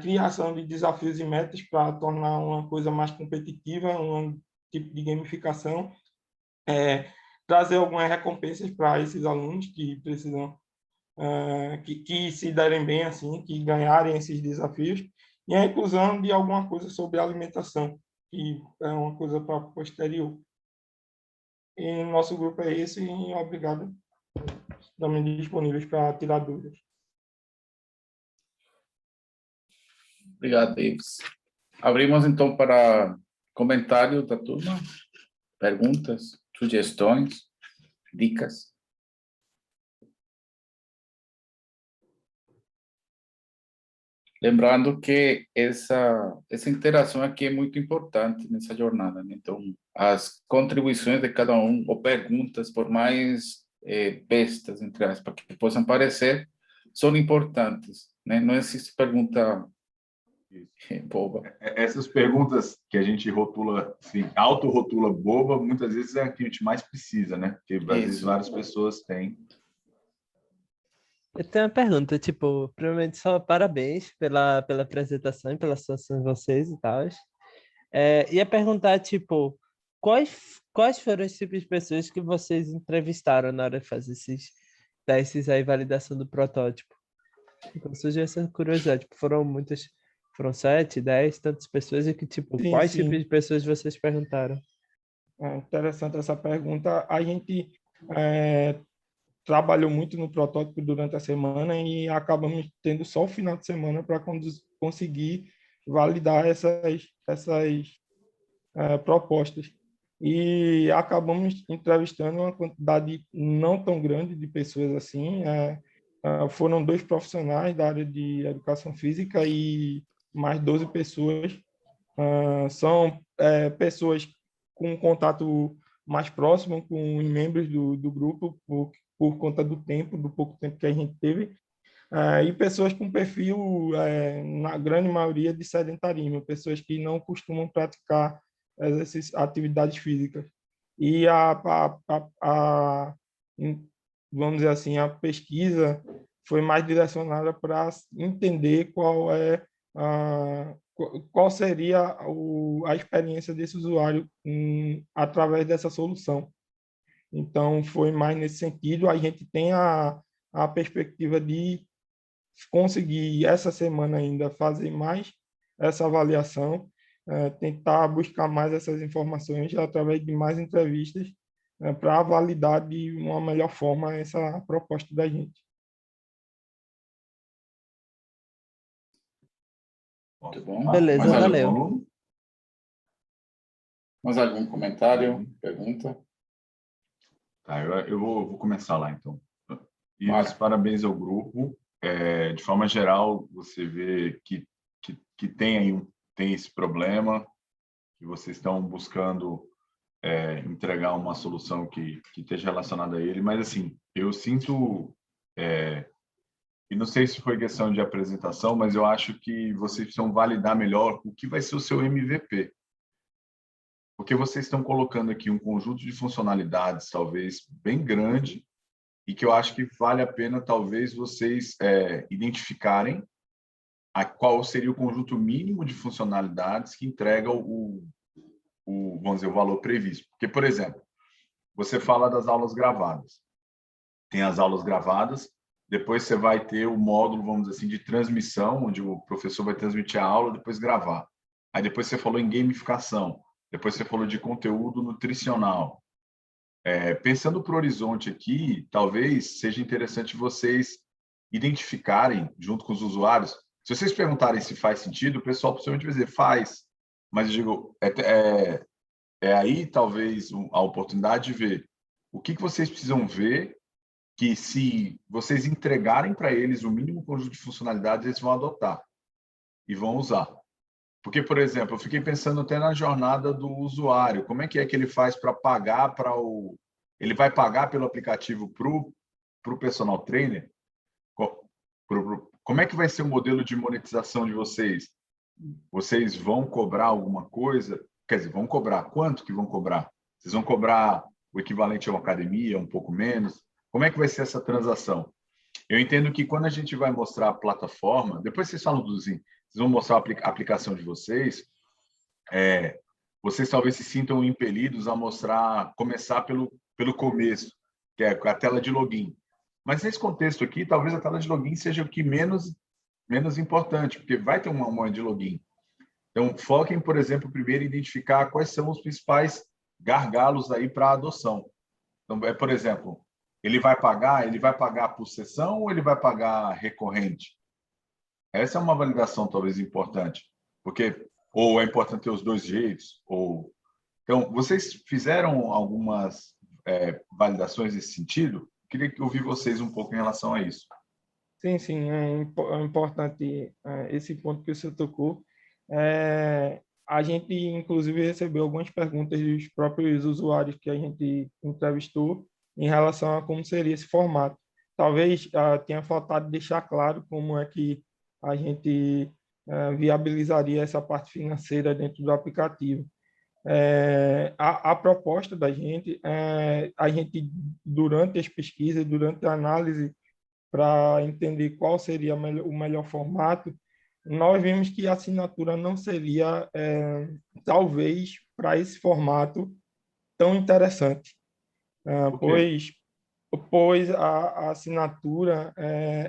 Criação de desafios e metas para tornar uma coisa mais competitiva, um tipo de gamificação. Trazer algumas recompensas para esses alunos que precisam, que se derem bem, assim, que ganharem esses desafios, e a inclusão de alguma coisa sobre alimentação, que é uma coisa para posterior. E nosso grupo é esse, e obrigado. Estamos disponíveis para tirar dúvidas. Obrigado, Davis. Abrimos, então, para comentários da turma, perguntas, sugestões, dicas. Lembrando que essa interação aqui é muito importante nessa jornada, né? Então, as contribuições de cada um, ou perguntas, por mais bestas, entre aspas, que possam parecer, são importantes, né? Não existe pergunta boba. Essas perguntas que a gente rotula, assim, auto-rotula boba, muitas vezes é a que a gente mais precisa, né? Porque às vezes várias pessoas têm. Eu tenho uma pergunta, tipo, primeiramente só parabéns pela apresentação e pela situação de vocês e tal. Ia perguntar, tipo, quais foram os tipos de pessoas que vocês entrevistaram na hora de fazer esses testes aí, validação do protótipo? Então, surgiu essa curiosidade, tipo, foram 7, 10, tantas pessoas, e que, tipo, Sim, quais sim. tipos de pessoas vocês perguntaram? Interessante essa pergunta. A gente trabalhou muito no protótipo durante a semana e acabamos tendo só o final de semana para conseguir validar essas propostas. E acabamos entrevistando uma quantidade não tão grande de pessoas assim. Foram 2 profissionais da área de educação física e mais 12 pessoas. São pessoas com contato mais próximo com os membros do grupo, por conta do pouco tempo que a gente teve, e pessoas com perfil, na grande maioria, de sedentarismo, pessoas que não costumam praticar essas atividades físicas. E vamos dizer assim, a pesquisa foi mais direcionada para entender qual seria a experiência desse usuário através dessa solução. Então, foi mais nesse sentido. A gente tem a perspectiva de conseguir, essa semana ainda, fazer mais essa avaliação, tentar buscar mais essas informações através de mais entrevistas, para validar de uma melhor forma essa proposta da gente. Muito bom. Beleza, valeu. Mais algum comentário, pergunta? Tá, eu vou começar lá, então. E parabéns ao grupo. De forma geral, você vê que tem esse problema, que vocês estão buscando entregar uma solução que esteja relacionada a ele, mas, assim, eu sinto... e não sei se foi questão de apresentação, mas eu acho que vocês precisam validar melhor o que vai ser o seu MVP. Porque vocês estão colocando aqui um conjunto de funcionalidades, talvez, bem grande, e que eu acho que vale a pena, talvez, vocês identificarem qual seria o conjunto mínimo de funcionalidades que entrega vamos dizer, o valor previsto. Porque, por exemplo, você fala das aulas gravadas. Tem as aulas gravadas, depois você vai ter o módulo, vamos dizer assim, de transmissão, onde o professor vai transmitir a aula, depois gravar. Aí depois você falou em gamificação, depois você falou de conteúdo nutricional. Pensando para o horizonte aqui, talvez seja interessante vocês identificarem, junto com os usuários, se vocês perguntarem se faz sentido, o pessoal possivelmente vai dizer, faz. Mas eu digo, aí talvez a oportunidade de ver o que vocês precisam ver, que se vocês entregarem para eles o mínimo conjunto de funcionalidades, eles vão adotar e vão usar. Porque, por exemplo, eu fiquei pensando até na jornada do usuário. Como é que ele faz para pagar para o... Ele vai pagar pelo aplicativo para o personal trainer? Como é que vai ser o modelo de monetização de vocês? Vocês vão cobrar alguma coisa? Quer dizer, vão cobrar. Quanto que vão cobrar? Vocês vão cobrar o equivalente a uma academia, um pouco menos? Como é que vai ser essa transação? Eu entendo que quando a gente vai mostrar a plataforma, depois vocês falam vocês vão mostrar a aplicação de vocês, vocês talvez se sintam impelidos a começar pelo começo, que é a tela de login. Mas nesse contexto aqui, talvez a tela de login seja o que menos importante, porque vai ter uma moeda de login. Então, foquem, por exemplo, primeiro em identificar quais são os principais gargalos aí para a adoção. Então, por exemplo, ele vai pagar por sessão ou ele vai pagar recorrente? Essa é uma validação talvez importante, porque ou é importante ter os dois jeitos, ou... Então, vocês fizeram algumas validações nesse sentido? Queria ouvir vocês um pouco em relação a isso. Sim, é importante esse ponto que você tocou. A gente, inclusive, recebeu algumas perguntas dos próprios usuários que a gente entrevistou em relação a como seria esse formato. Talvez tenha faltado deixar claro como é que a gente viabilizaria essa parte financeira dentro do aplicativo. A proposta da gente, a gente, durante as pesquisas, durante a análise, para entender qual seria o melhor formato, nós vimos que a assinatura não seria, talvez, para esse formato tão interessante, pois a assinatura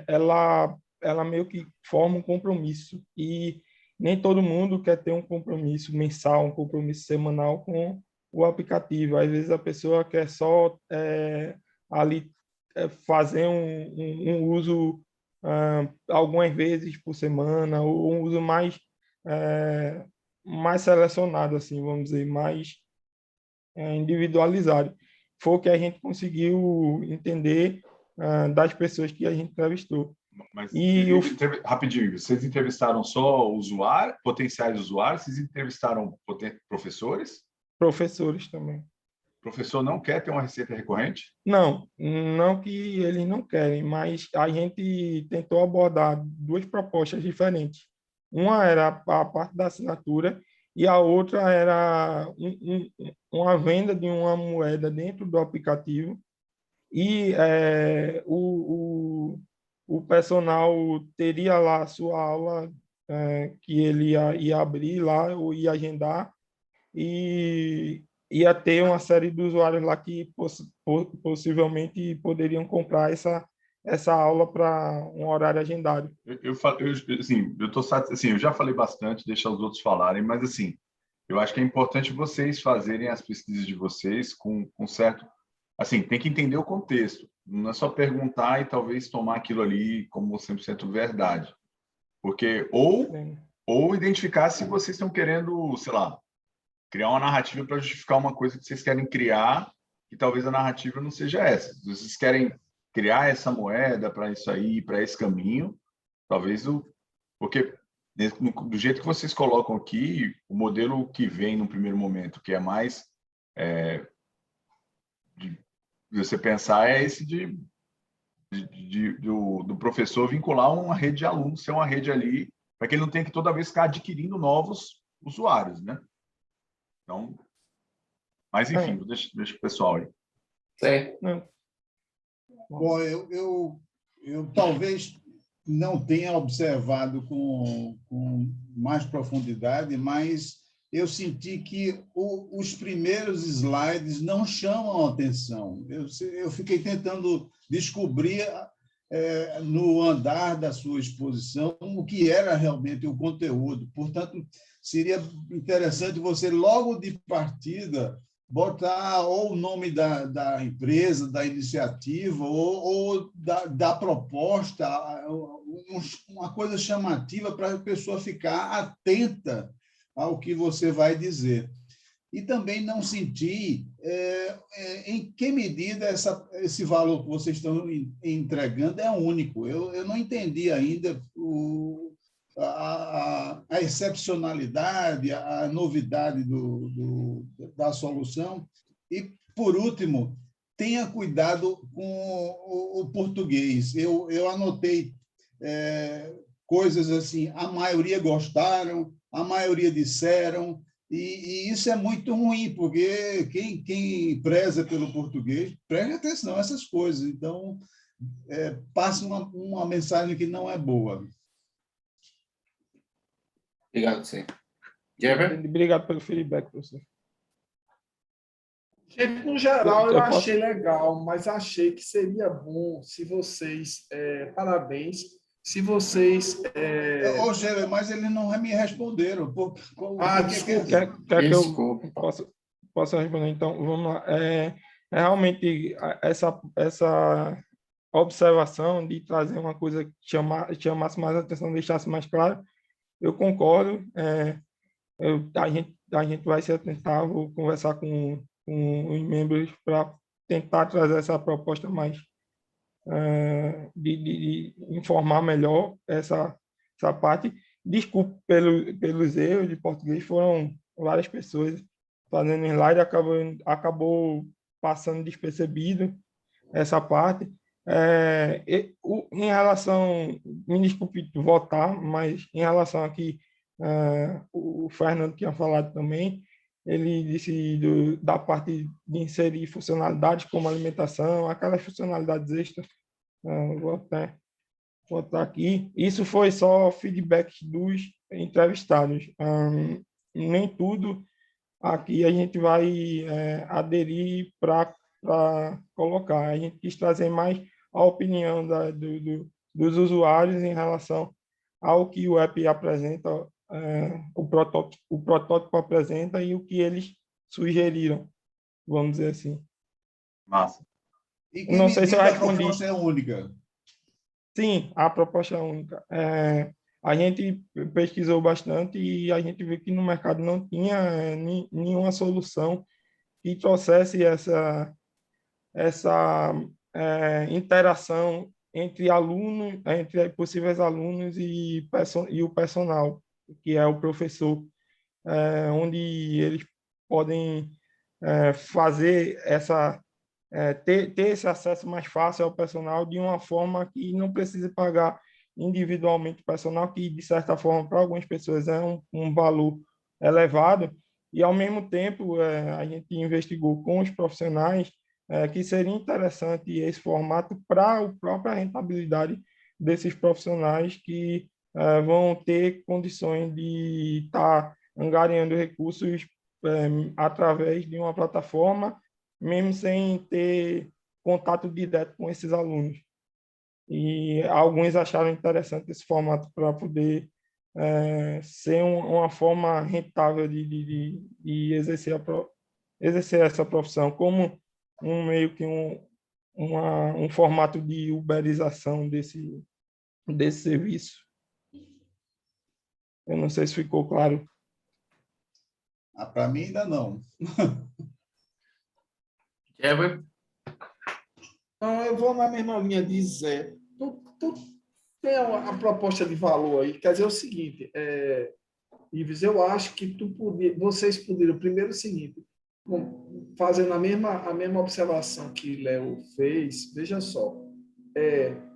ela meio que forma um compromisso e nem todo mundo quer ter um compromisso mensal, um compromisso semanal com o aplicativo. Às vezes a pessoa quer só ali fazer um uso algumas vezes por semana, ou um uso mais selecionado, assim, vamos dizer, mais individualizado. Foi o que a gente conseguiu entender das pessoas que a gente entrevistou. Mas, rapidinho, vocês entrevistaram só potenciais usuários? Vocês entrevistaram professores? Professores também. O professor não quer ter uma receita recorrente? Não que eles não querem, mas a gente tentou abordar duas propostas diferentes. Uma era a parte da assinatura e a outra era uma venda de uma moeda dentro do aplicativo e o personal teria lá a sua aula que ele ia abrir lá ou ia agendar e ia ter uma série de usuários lá que possivelmente poderiam comprar essa aula para um horário agendado. Eu já falei bastante, deixa os outros falarem, mas assim, eu acho que é importante vocês fazerem as pesquisas de vocês com certo... Assim, tem que entender o contexto. Não é só perguntar e talvez tomar aquilo ali como 100% verdade. Porque, ou identificar se vocês estão querendo, sei lá, criar uma narrativa para justificar uma coisa que vocês querem criar, e talvez a narrativa não seja essa. Se vocês querem criar essa moeda para isso aí, para esse caminho, talvez porque do jeito que vocês colocam aqui, o modelo que vem no primeiro momento, que é mais de você pensar, é esse do professor vincular uma rede de alunos, ser uma rede ali, para que ele não tenha que toda vez ficar adquirindo novos usuários, né? Então, mas enfim, deixa o pessoal aí. Certo. Bom, eu talvez não tenha observado com mais profundidade, mas eu senti que os primeiros slides não chamam a atenção. Eu fiquei tentando descobrir no andar da sua exposição o que era realmente o conteúdo. Portanto, seria interessante você, logo de partida, botar ou o nome da empresa, da iniciativa, ou da proposta, uma coisa chamativa para a pessoa ficar atenta ao que você vai dizer. E também não sentir em que medida esse valor que vocês estão entregando é único. Eu não entendi ainda a excepcionalidade, a novidade da solução. E, por último, tenha cuidado com o português. Eu anotei coisas assim, a maioria gostaram, a maioria disseram, e isso é muito ruim, porque quem preza pelo português, preste atenção a essas coisas. Então, passa uma mensagem que não é boa. Obrigado, sim. Jeffer? Obrigado pelo feedback, professor. Gente, no geral, eu achei legal, mas achei que seria bom se vocês... parabéns. Se vocês... Rogério, mas eles não me responderam. Desculpa. Quer que eu possa responder? Então, vamos lá. Realmente, essa observação de trazer uma coisa que chamasse mais atenção, deixasse mais claro, eu concordo. A gente vai se atentar, vou conversar com os membros para tentar trazer essa proposta mais de informar melhor essa parte. Desculpe pelos erros de português, foram várias pessoas fazendo slide, acabou passando despercebido essa parte. Em relação, me desculpe votar, mas em relação aqui, o Fernando tinha falado também, ele disse da parte de inserir funcionalidades como alimentação, aquelas funcionalidades extras, vou até botar aqui. Isso foi só feedback dos entrevistados. Nem tudo aqui a gente vai aderir para colocar. A gente quis trazer mais a opinião dos usuários em relação ao que o app apresenta, o protótipo apresenta e o que eles sugeriram, vamos dizer assim. Massa. E não sei se eu respondi. A proposta é única. Sim, a proposta é única. A gente pesquisou bastante e a gente viu que no mercado não tinha nenhuma solução que trouxesse essa interação entre alunos, entre possíveis alunos e o personal, que é o professor, onde eles podem fazer ter esse acesso mais fácil ao personal de uma forma que não precise pagar individualmente o personal, que de certa forma para algumas pessoas é um valor elevado, e ao mesmo tempo a gente investigou com os profissionais que seria interessante esse formato para a própria rentabilidade desses profissionais que vão ter condições de estar angariando recursos através de uma plataforma, mesmo sem ter contato direto com esses alunos. E alguns acharam interessante esse formato para poder ser uma forma rentável de exercer essa profissão, como meio que um formato de uberização desse serviço. Eu não sei se ficou claro. Para mim, ainda não. Não, eu vou na mesma linha de Zé. Tu tem a proposta de valor aí, quer dizer o seguinte, Ives, eu acho que vocês poderiam, primeiro o seguinte, fazendo a mesma observação que Léo fez, veja só,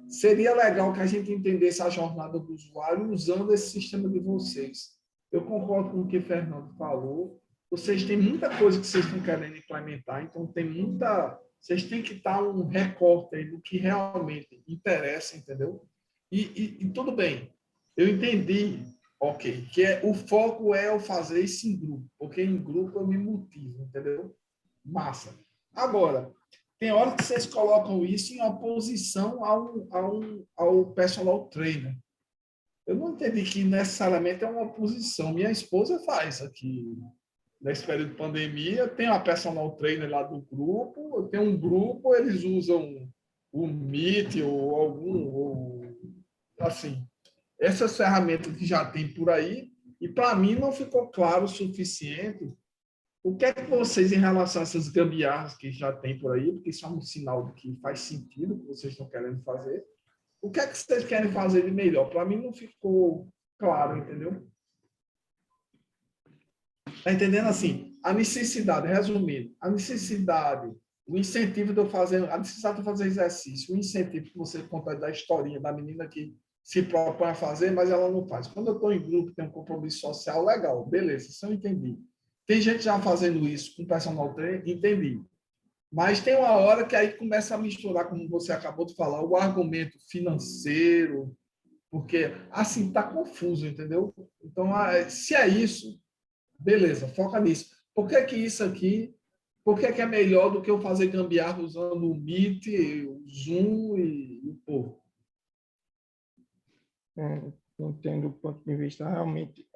seria legal que a gente entendesse a jornada do usuário usando esse sistema de vocês. Eu concordo com o que o Fernando falou, vocês têm muita coisa que vocês estão querendo implementar, então vocês têm que dar um recorte aí do que realmente interessa, entendeu? E tudo bem, eu entendi, ok, que o foco é eu fazer isso em grupo, porque em grupo eu me motivo, entendeu? Massa. Agora, tem hora que vocês colocam isso em oposição ao personal trainer. Eu não entendi que necessariamente é uma oposição. Minha esposa faz aqui. Nesse período de pandemia, tem a personal trainer lá do grupo, tem um grupo, eles usam o Meet assim, essas ferramentas que já tem por aí, e para mim não ficou claro o suficiente o que é que vocês, em relação a essas gambiarras que já tem por aí, porque isso é um sinal de que faz sentido o que vocês estão querendo fazer, o que é que vocês querem fazer de melhor? Para mim não ficou claro, entendeu? Está entendendo assim? A necessidade, resumindo, a necessidade, o incentivo de eu fazer, a necessidade de fazer exercício, o incentivo que você conta da historinha da menina que se propõe a fazer, mas ela não faz. Quando eu estou em grupo, tem um compromisso social, legal, beleza, isso eu entendi. Tem gente já fazendo isso com personal trainer, entendi. Mas tem uma hora que aí começa a misturar, como você acabou de falar, o argumento financeiro, porque assim está confuso, entendeu? Então, se é isso, beleza, foca nisso. Por que isso aqui, por que é melhor do que eu fazer gambiarra usando o Meet, o Zoom e o Povo? Entendo o ponto de vista, realmente.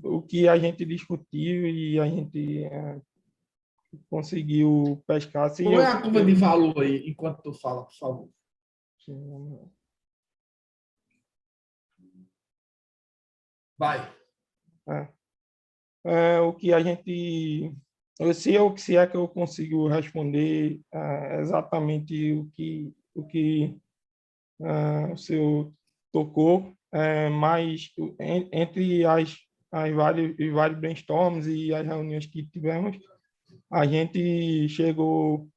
O que a gente discutiu e a gente conseguiu pescar. Assim, Qual é a curva de valor aí, enquanto tu fala, por favor? Sim, vai. O que a gente... Se é que eu consigo responder exatamente o que o senhor tocou, mas entre os vários brainstorms e as reuniões que tivemos, a gente chegou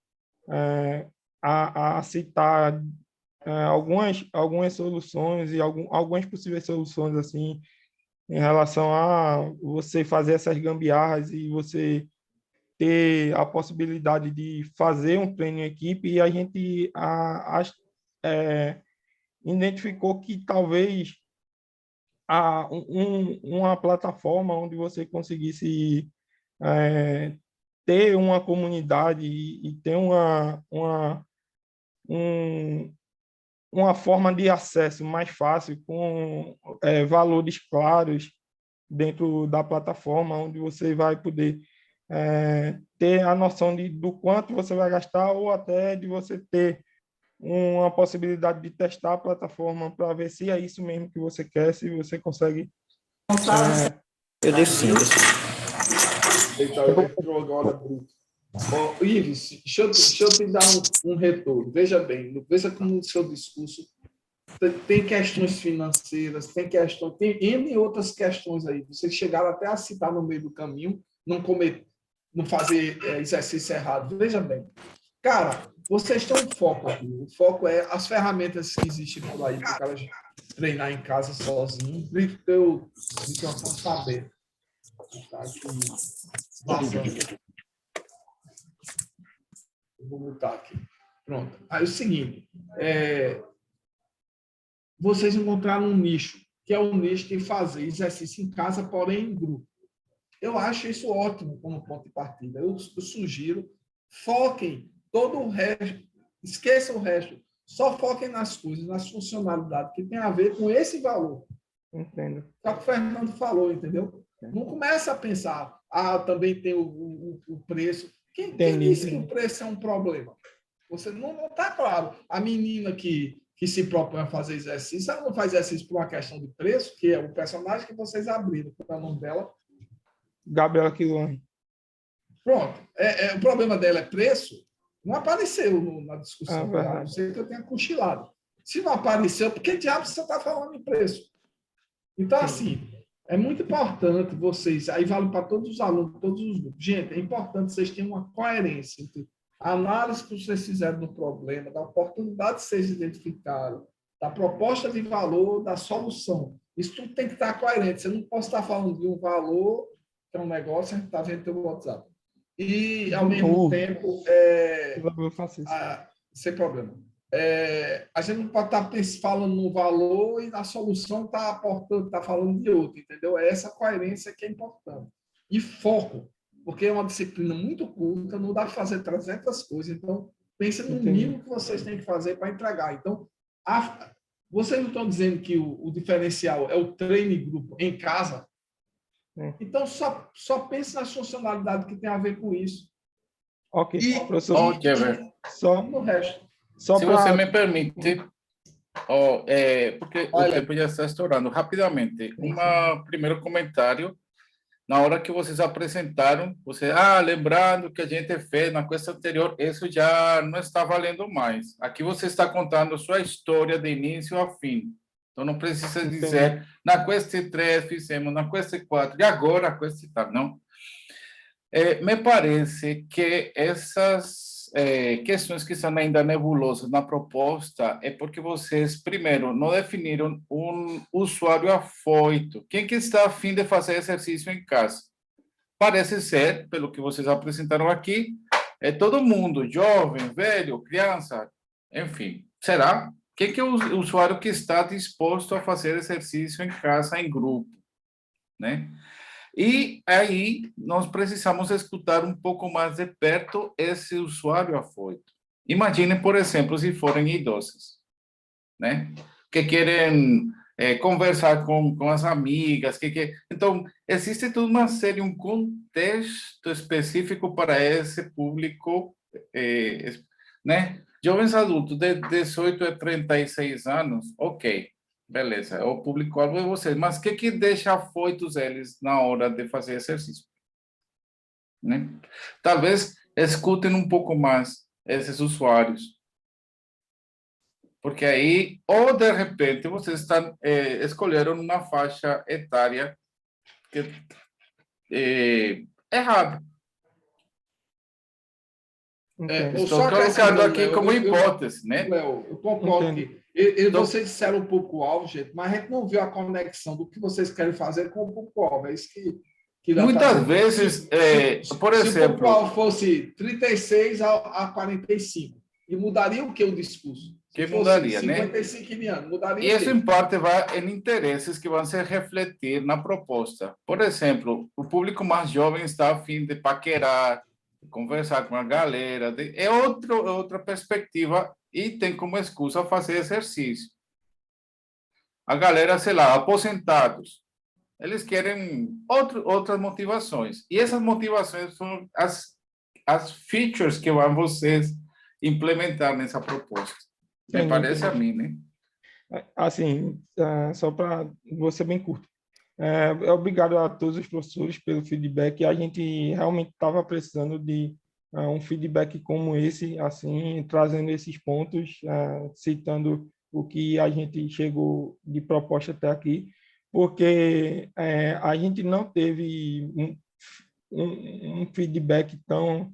a citar algumas soluções e algumas possíveis soluções assim em relação a você fazer essas gambiarras e você ter a possibilidade de fazer um treino em equipe, e a gente identificou que talvez uma plataforma onde você conseguisse ter uma comunidade e ter uma forma de acesso mais fácil, com valores claros dentro da plataforma, onde você vai poder ter a noção do quanto você vai gastar, ou até de você ter uma possibilidade de testar a plataforma para ver se é isso mesmo que você quer, se você consegue... Eu desci. Entrou agora, Bruto. Ives, deixa eu te dar um retorno. Veja bem, veja como o seu discurso tem questões financeiras, tem N outras questões aí. Vocês chegaram até a citar no meio do caminho, não fazer exercício errado. Veja bem, cara, vocês têm um foco aqui. O foco é as ferramentas que existem por aí para o cara treinar em casa sozinho. Eu saber. Tá aqui. Vou botar aqui. Pronto. Aí é o seguinte, vocês encontraram um nicho, que é o nicho de fazer exercício em casa, porém em grupo. Eu acho isso ótimo como ponto de partida. Eu sugiro, foquem todo o resto, esqueçam o resto, só foquem nas coisas, nas funcionalidades que tem a ver com esse valor. Entendo. É o que o Fernando falou, entendeu? Não começa a pensar, também tem o preço. Quem disse que o preço é um problema? Você não está claro. A menina que se propõe a fazer exercício, ela não faz exercício por uma questão de preço, que é o personagem que vocês abriram. Qual é o nome dela? Gabriela Quiloni. Pronto. O problema dela é preço? Não apareceu na discussão. A não ser que eu tenha cochilado. Se não apareceu, por que diabo você está falando em preço? Então, assim, é muito importante vocês, aí vale para todos os alunos, todos os grupos. Gente, é importante vocês terem uma coerência entre a análise que vocês fizeram do problema, da oportunidade que vocês identificaram, da proposta de valor, da solução. Isso tudo tem que estar coerente. Você não pode estar falando de um valor, que é um negócio, a gente está vendo pelo WhatsApp. E, ao mesmo tempo, sem problema. A gente não pode estar falando no valor e na solução está falando de outro, entendeu? É essa coerência que é importante. E foco. porque é uma disciplina muito curta, não dá para fazer 300 coisas. Então, pensa no Entendi. mínimo que vocês têm que fazer para entregar. Então, vocês não estão dizendo que o diferencial é o treine grupo em casa? Então, só pense nas funcionalidades que tem a ver com isso. Ok, E, professor. Só no resto. Se você me permite, porque Olha, o tempo já está estourando. Rapidamente, primeiro comentário. Na hora que vocês apresentaram, lembrando que a gente fez na questão anterior, isso já não está valendo mais. Aqui você está contando a sua história de início ao fim. Então, não precisa dizer, na questão 3 fizemos, na questão 4, e agora a questão tal, não. Me parece que essas questões que são ainda nebulosas na proposta é porque vocês, primeiro, não definiram um usuário afoito. Quem que está a fim de fazer exercício em casa? Parece ser, pelo que vocês apresentaram aqui, todo mundo, jovem, velho, criança, enfim. Será? Quem que é o usuário que está disposto a fazer exercício em casa, em grupo, né? E aí nós precisamos escutar um pouco mais de perto esse usuário afoito. Imaginem, por exemplo, se forem idosos, né? Que querem conversar com as amigas. Então, existe toda uma série, um contexto específico para esse público, né? Jovens adultos de 18 a 36 anos, ok. Beleza, o público-alvo é vocês. Mas o que deixa afoitos eles na hora de fazer exercício? Né? Talvez escutem um pouco mais esses usuários. Porque aí, ou de repente, vocês escolheram uma faixa etária errada. Estou colocando aqui como hipótese, né? Léo, eu concordo que vocês disseram o público-alvo, gente, mas a gente não viu a conexão do que vocês querem fazer com o público-alvo. É isso que muitas vezes, por exemplo... Se o público-alvo fosse 36 a 45, e mudaria o que o discurso? Que mudaria, 55 né? anos, mudaria e isso, em parte, vai em interesses que vão se refletir na proposta. Por exemplo, o público mais jovem está a fim de paquerar, conversar com a galera, é outra perspectiva e tem como excusa fazer exercício. A galera, sei lá, aposentados, eles querem outras motivações. E essas motivações são as features que vão vocês implementar nessa proposta. Me parece a mim, né? Assim, só para você bem curto. Obrigado a todos os professores pelo feedback. A gente realmente estava precisando de um feedback como esse, assim, trazendo esses pontos, citando o que a gente chegou de proposta até aqui, porque a gente não teve um feedback tão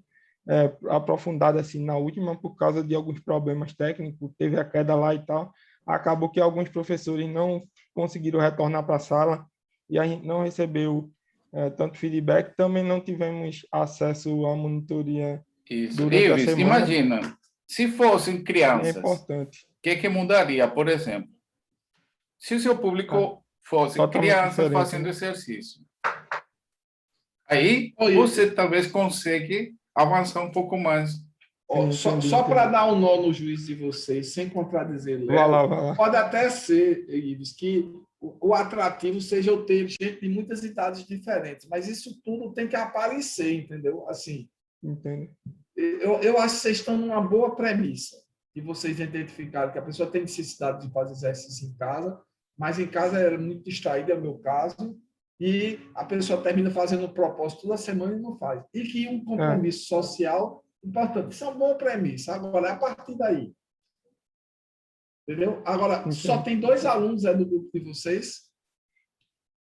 aprofundado assim na última por causa de alguns problemas técnicos, teve a queda lá e tal. Acabou que alguns professores não conseguiram retornar para a sala e a gente não recebeu tanto feedback, também não tivemos acesso à monitoria durante a semana. Imagina, se fossem crianças, é importante. O que mudaria, por exemplo? Se o seu público fosse crianças fazendo exercício, aí você talvez consiga avançar um pouco mais. Só para dar um nó no juízo de vocês, sem contradizer, Léo, pode até ser, Ives, que o atrativo seja eu ter gente de muitas idades diferentes, mas isso tudo tem que aparecer, entendeu? Assim, entendo. Eu acho que vocês estão numa boa premissa, e vocês identificaram que a pessoa tem necessidade de fazer exercício em casa, mas em casa é muito distraída, é o meu caso, e a pessoa termina fazendo um propósito toda semana e não faz. E que um compromisso social importante. Isso é uma boa premissa. Agora, é a partir daí. Entendeu? Agora, só tem 2 alunos do grupo de vocês?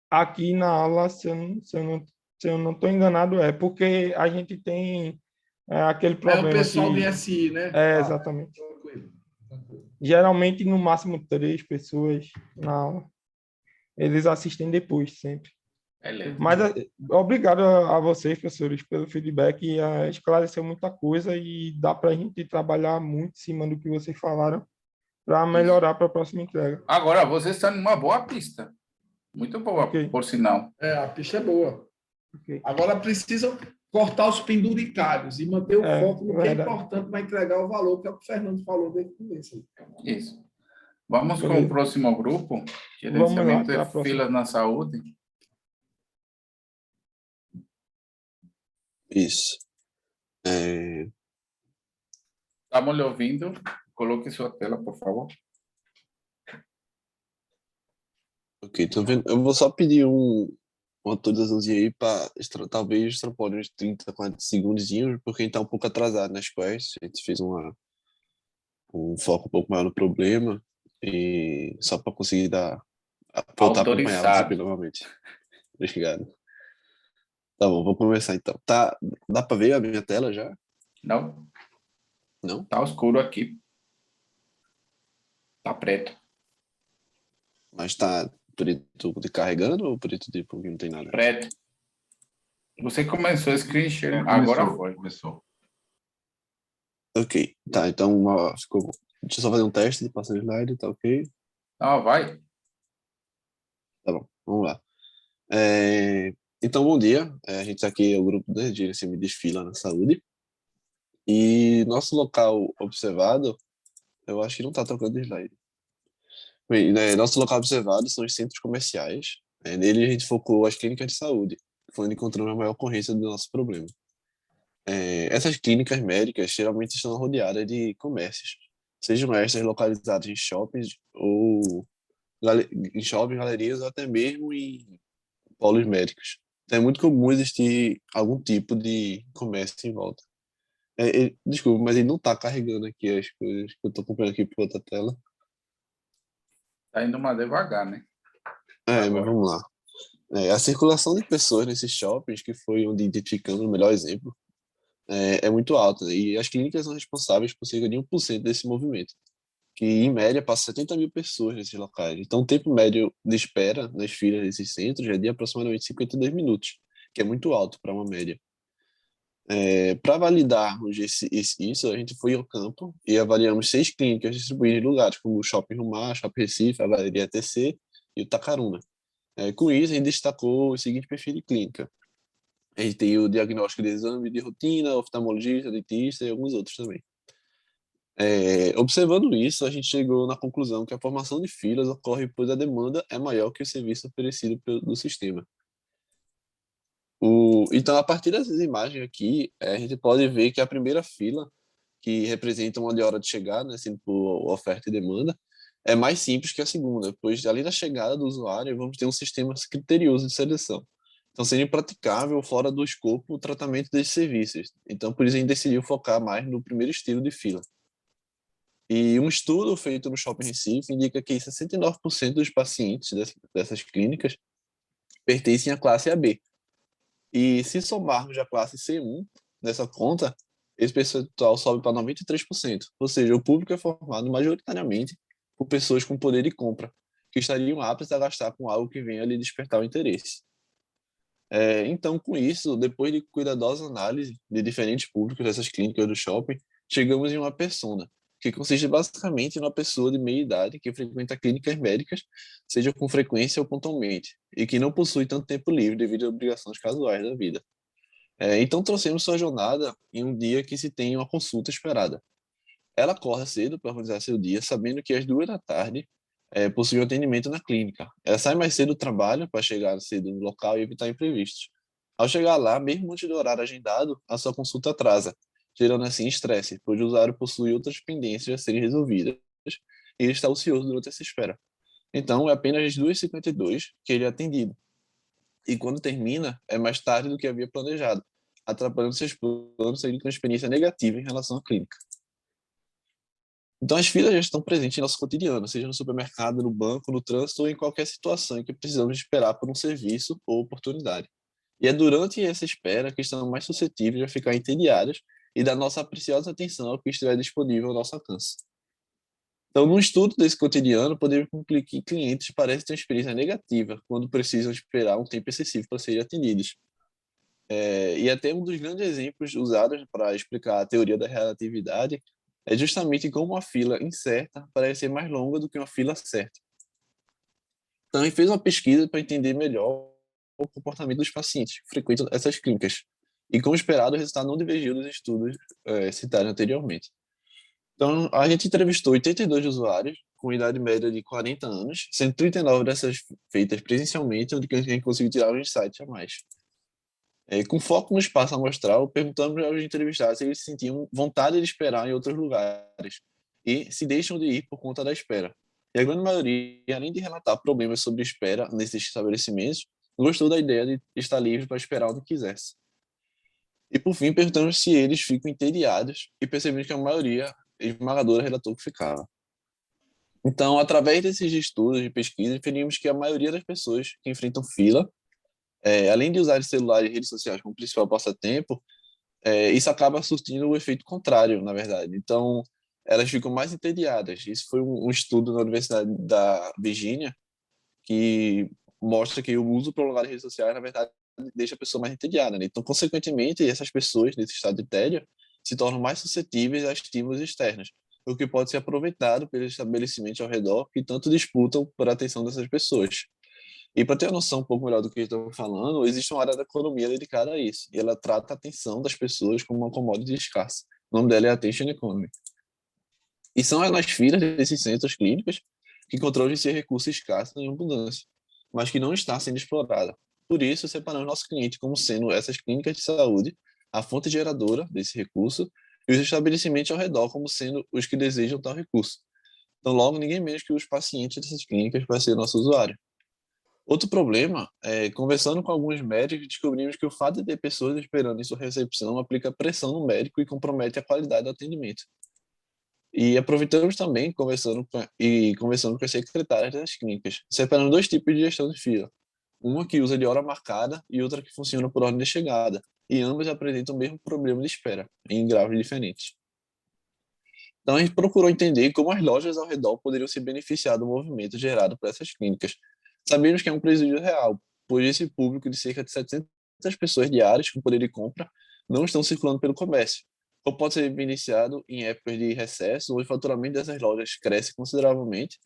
Aqui na aula, se eu não estou enganado, porque a gente tem aquele problema. É o pessoal de SI, né? Exatamente. Geralmente, no máximo 3 pessoas na aula. Eles assistem depois, sempre. Mas obrigado a vocês, professores, pelo feedback. Esclareceu muita coisa e dá para a gente trabalhar muito em cima do que vocês falaram para melhorar para a próxima entrega. Agora, vocês estão numa boa pista. Muito boa, por sinal. A pista é boa. Agora precisam cortar os penduricalhos e manter o foco no que é verdade. importante para entregar o valor, que é o que o Fernando falou desde o começo. Isso. Vamos com Beleza. o próximo grupo, Vamos lá, gerenciamento para a de próxima. filas na saúde. Isso. Estamos lhe ouvindo. Coloque sua tela, por favor. Ok, tô vendo. Eu vou só pedir uma atualizaçãozinha aí para talvez extrapolar uns 30, 40 segundinhos, porque a gente tá um pouco atrasado nas quests. A gente fez um foco um pouco maior no problema e só para conseguir voltar a acompanhar você Autorizado. novamente. Obrigado. Tá bom, vou começar então. Dá para ver a minha tela já? Não? Não? Tá escuro aqui. Tá preto. Mas tá preto de carregando ou preto de porque não tem nada? Preto. Você começou a screen share. Começou, Agora foi. começou. Ok, tá, então ficou bom. Deixa eu só fazer um teste de passar o slide, tá ok? Não, vai. Tá bom, vamos lá. Então, bom dia. A gente tá aqui é o grupo de gerenciamento de fila na saúde. E nosso local observado, eu acho que não tá trocando de slide. Bem, né, nosso local observado são os centros comerciais. Nele a gente focou as clínicas de saúde, que foi onde encontramos a maior ocorrência do nosso problema. Essas clínicas médicas geralmente estão rodeadas de comércios, sejam estas localizadas em shoppings ou em shoppings, galerias ou até mesmo em polos médicos. Então é muito comum existir algum tipo de comércio em volta. Desculpa, mas ele não está carregando aqui as coisas que eu estou comprando aqui por outra tela. Tá indo mais devagar, né? Mas vamos lá. A circulação de pessoas nesses shoppings, que foi onde identificamos o melhor exemplo, é muito alta, né? E as clínicas são responsáveis por cerca de 1% desse movimento, que em média passa 70 mil pessoas nesses locais. Então o tempo médio de espera nas filas desses centros é de aproximadamente 52 minutos, que é muito alto para uma média. Para validarmos isso, a gente foi ao campo e avaliamos 6 clínicas distribuídas em lugares como o Shopping Rumar, Shopping Recife, a Galeria ATC e o Tacaruna. Com isso, a gente destacou o seguinte perfil de clínica. A gente tem o diagnóstico de exame de rotina, oftalmologista, dentista e alguns outros também. Observando isso, a gente chegou na conclusão que a formação de filas ocorre pois a demanda é maior que o serviço oferecido do sistema. Então, a partir dessas imagens aqui, a gente pode ver que a primeira fila, que representa uma hora de chegada, né, sendo por oferta e demanda, é mais simples que a segunda, pois ali na chegada do usuário vamos ter um sistema criterioso de seleção. Então, seria impraticável, fora do escopo, o tratamento desses serviços. Então, por isso a gente decidiu focar mais no primeiro estilo de fila. E um estudo feito no Shopping Recife indica que 69% dos pacientes dessas clínicas pertencem à classe AB. E se somarmos a classe C1 nessa conta, esse percentual sobe para 93%. Ou seja, o público é formado majoritariamente por pessoas com poder de compra, que estariam aptas a gastar com algo que venha lhe despertar o interesse. Então, com isso, depois de cuidadosa análise de diferentes públicos dessas clínicas do shopping, chegamos em uma persona, que consiste basicamente em uma pessoa de meia idade que frequenta clínicas médicas, seja com frequência ou pontualmente, e que não possui tanto tempo livre devido a obrigações casuais da vida. Então, trouxemos sua jornada em um dia que se tem uma consulta esperada. Ela acorda cedo para organizar seu dia, sabendo que às 2 da tarde possui um atendimento na clínica. Ela sai mais cedo do trabalho para chegar cedo no local e evitar imprevistos. Ao chegar lá, mesmo antes do horário agendado, a sua consulta atrasa, gerando assim estresse, pois o usuário possui outras pendências a serem resolvidas e ele está ocioso durante essa espera. Então, é apenas às 2h52 que ele é atendido. E quando termina, é mais tarde do que havia planejado, atrapalhando seus planos, saindo com uma experiência negativa em relação à clínica. Então, as filas já estão presentes em nosso cotidiano, seja no supermercado, no banco, no trânsito ou em qualquer situação em que precisamos esperar por um serviço ou oportunidade. E é durante essa espera que estamos mais suscetíveis a ficar entediados e dar nossa preciosa atenção ao que estiver disponível ao nosso alcance. Então, no estudo desse cotidiano, podemos concluir que clientes parecem ter uma experiência negativa quando precisam esperar um tempo excessivo para serem atendidos. E até um dos grandes exemplos usados para explicar a teoria da relatividade é justamente como uma fila incerta parece ser mais longa do que uma fila certa. Então, a gente fez uma pesquisa para entender melhor o comportamento dos pacientes que frequentam essas clínicas. E, como esperado, o resultado não divergiu dos estudos citados anteriormente. Então, a gente entrevistou 82 usuários com idade média de 40 anos, sendo 39 dessas feitas presencialmente, onde a gente conseguiu tirar um insight a mais. Com foco no espaço amostral, perguntamos aos entrevistados se eles sentiam vontade de esperar em outros lugares e se deixam de ir por conta da espera. E a grande maioria, além de relatar problemas sobre espera nesses estabelecimentos, gostou da ideia de estar livre para esperar onde quisesse. E, por fim, perguntamos se eles ficam entediados e percebemos que a maioria esmagadora relatou que ficava. Então, através desses estudos e pesquisas, inferimos que a maioria das pessoas que enfrentam fila, além de usar celulares e redes sociais como principal passatempo, isso acaba surtindo o efeito contrário, na verdade. Então, elas ficam mais entediadas. Isso foi um estudo na Universidade da Virgínia que mostra que o uso prolongado de redes sociais, na verdade, deixa a pessoa mais entediada, né? Então, consequentemente, essas pessoas nesse estado de tédio se tornam mais suscetíveis a estímulos externos, o que pode ser aproveitado pelos estabelecimentos ao redor que tanto disputam por atenção dessas pessoas. E, para ter uma noção um pouco melhor do que estou falando, existe uma área da economia dedicada a isso, e ela trata a atenção das pessoas como uma commodity escassa. O nome dela é Attention Economy. E são nas filas desses centros clínicos que encontramos esse recurso escasso em abundância, mas que não está sendo explorada. Por isso, separamos nosso cliente como sendo essas clínicas de saúde, a fonte geradora desse recurso, e os estabelecimentos ao redor como sendo os que desejam tal recurso. Então, logo, ninguém menos que os pacientes dessas clínicas vai ser nosso usuário. Outro problema conversando com alguns médicos, descobrimos que o fato de ter pessoas esperando em sua recepção aplica pressão no médico e compromete a qualidade do atendimento. E aproveitamos também, conversando com as secretárias das clínicas, separando dois tipos de gestão de fila. Uma que usa de hora marcada e outra que funciona por ordem de chegada. E ambas apresentam o mesmo problema de espera, em graus diferentes. Então, a gente procurou entender como as lojas ao redor poderiam se beneficiar do movimento gerado por essas clínicas. Sabemos que é um prejuízo real, pois esse público de cerca de 700 pessoas diárias com poder de compra não estão circulando pelo comércio, ou pode ser beneficiado em épocas de recesso, onde o faturamento dessas lojas cresce consideravelmente.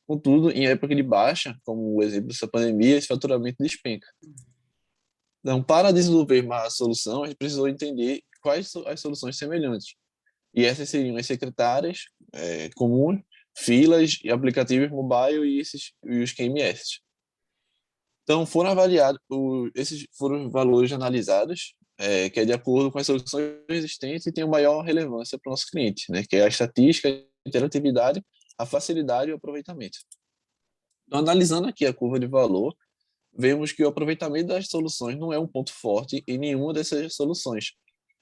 Contudo, em época de baixa, como o exemplo dessa pandemia, esse faturamento despenca. Então, para desenvolver uma solução, a gente precisou entender quais são as soluções semelhantes. E essas seriam as secretárias comuns, filas, aplicativos mobile e os QMS. Então, esses foram os valores analisados, que é de acordo com as soluções existentes e tem maior relevância para o nosso cliente, né? Que é a estatística, a interatividade, a facilidade e o aproveitamento. Então, analisando aqui a curva de valor, vemos que o aproveitamento das soluções não é um ponto forte em nenhuma dessas soluções.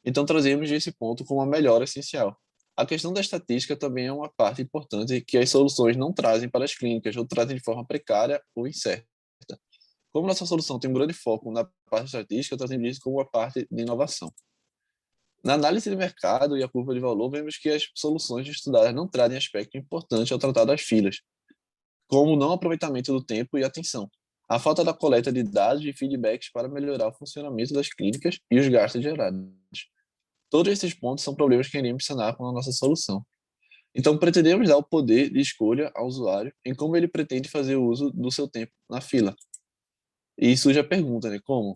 Então, trazemos esse ponto como a melhora essencial. A questão da estatística também é uma parte importante que as soluções não trazem para as clínicas, ou trazem de forma precária ou incerta. Como nossa solução tem um grande foco na parte estatística, trazemos isso como uma parte de inovação. Na análise de mercado e a curva de valor, vemos que as soluções estudadas não trazem aspecto importante ao tratar das filas, como o não aproveitamento do tempo e atenção, a falta da coleta de dados e feedbacks para melhorar o funcionamento das clínicas e os gastos gerados. Todos esses pontos são problemas que iremos sanar com a nossa solução. Então, pretendemos dar o poder de escolha ao usuário em como ele pretende fazer o uso do seu tempo na fila. E surge a pergunta, né? Como?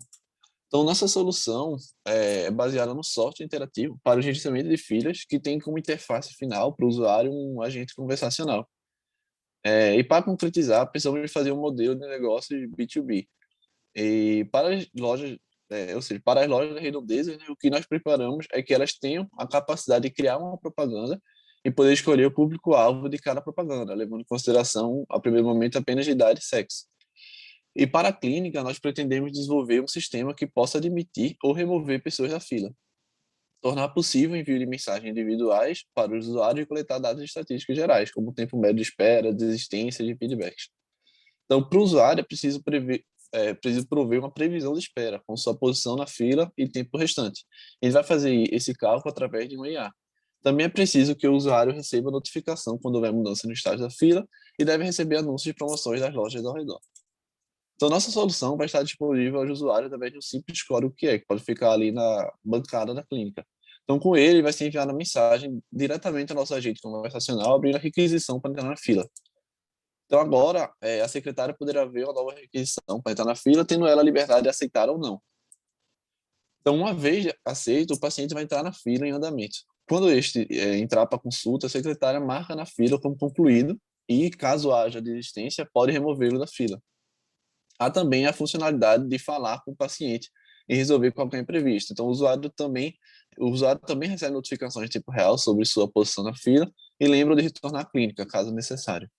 Então, nossa solução é baseada no software interativo para o gerenciamento de filas, que tem como interface final para o usuário um agente conversacional. E para concretizar, precisamos de fazer um modelo de negócio de B2B. E para as lojas, ou seja, para as lojas de redondezas, né, o que nós preparamos é que elas tenham a capacidade de criar uma propaganda e poder escolher o público-alvo de cada propaganda, levando em consideração, a primeiro momento, apenas de idade e sexo. E para a clínica, nós pretendemos desenvolver um sistema que possa admitir ou remover pessoas da fila, tornar possível o envio de mensagens individuais para os usuários e coletar dados estatísticos gerais, como o tempo médio de espera, desistência e feedbacks. Então, para o usuário, é preciso prover uma previsão de espera, com sua posição na fila e tempo restante. Ele vai fazer esse cálculo através de um IA. Também é preciso que o usuário receba notificação quando houver mudança no estágio da fila e deve receber anúncios de promoções das lojas ao redor. Então, nossa solução vai estar disponível aos usuários através de um simples código QR, que pode ficar ali na bancada da clínica. Então, com ele, vai ser enviada a mensagem diretamente ao nosso agente conversacional, abrindo a requisição para entrar na fila. Então, agora, a secretária poderá ver uma nova requisição para entrar na fila, tendo ela a liberdade de aceitar ou não. Então, uma vez aceito, o paciente vai entrar na fila em andamento. Quando este entrar para consulta, a secretária marca na fila como concluído e, caso haja desistência, pode removê-lo da fila. Há também a funcionalidade de falar com o paciente e resolver qualquer imprevisto. Então, o usuário também recebe notificações em tempo real sobre sua posição na fila e lembra de retornar à clínica, caso necessário.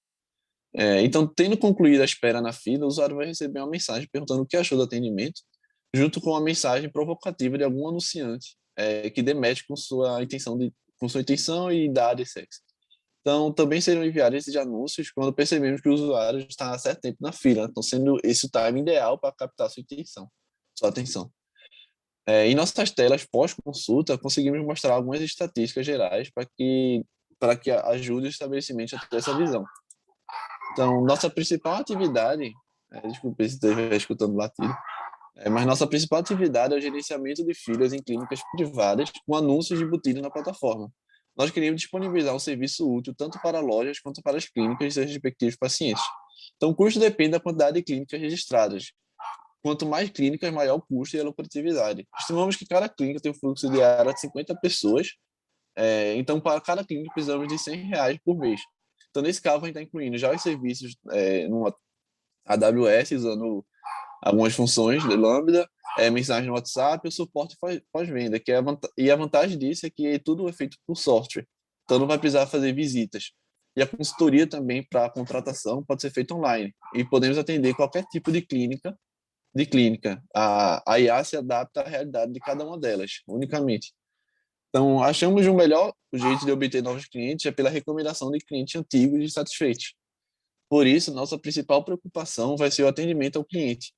Então, tendo concluído a espera na fila, o usuário vai receber uma mensagem perguntando o que achou do atendimento, junto com uma mensagem provocativa de algum anunciante que demete com sua intenção e idade e sexo. Então, também serão enviados esses anúncios quando percebemos que o usuário está há certo tempo na fila, então sendo esse o time ideal para captar sua atenção. Em nossas telas pós-consulta, conseguimos mostrar algumas estatísticas gerais para que ajude o estabelecimento a ter essa visão. Então, nossa principal atividade, desculpe se estiver escutando latido, mas nossa principal atividade é o gerenciamento de filas em clínicas privadas com anúncios embutidos na plataforma. Nós queremos disponibilizar um serviço útil tanto para lojas quanto para as clínicas e seus respectivos pacientes. Então, o custo depende da quantidade de clínicas registradas. Quanto mais clínicas, maior o custo e a lucratividade. Estimamos que cada clínica tem um fluxo diário de 50 pessoas, então para cada clínica precisamos de R$100 por mês. Então, nesse caso, a gente está incluindo já os serviços no AWS, usando algumas funções de Lambda, mensagem no WhatsApp, o suporte pós-venda, e a vantagem disso é que tudo é feito por software, então não vai precisar fazer visitas. E a consultoria também para a contratação pode ser feita online, e podemos atender qualquer tipo de clínica. A IA se adapta à realidade de cada uma delas, unicamente. Então, achamos o melhor jeito de obter novos clientes é pela recomendação de clientes antigos e satisfeitos. Por isso, nossa principal preocupação vai ser o atendimento ao cliente,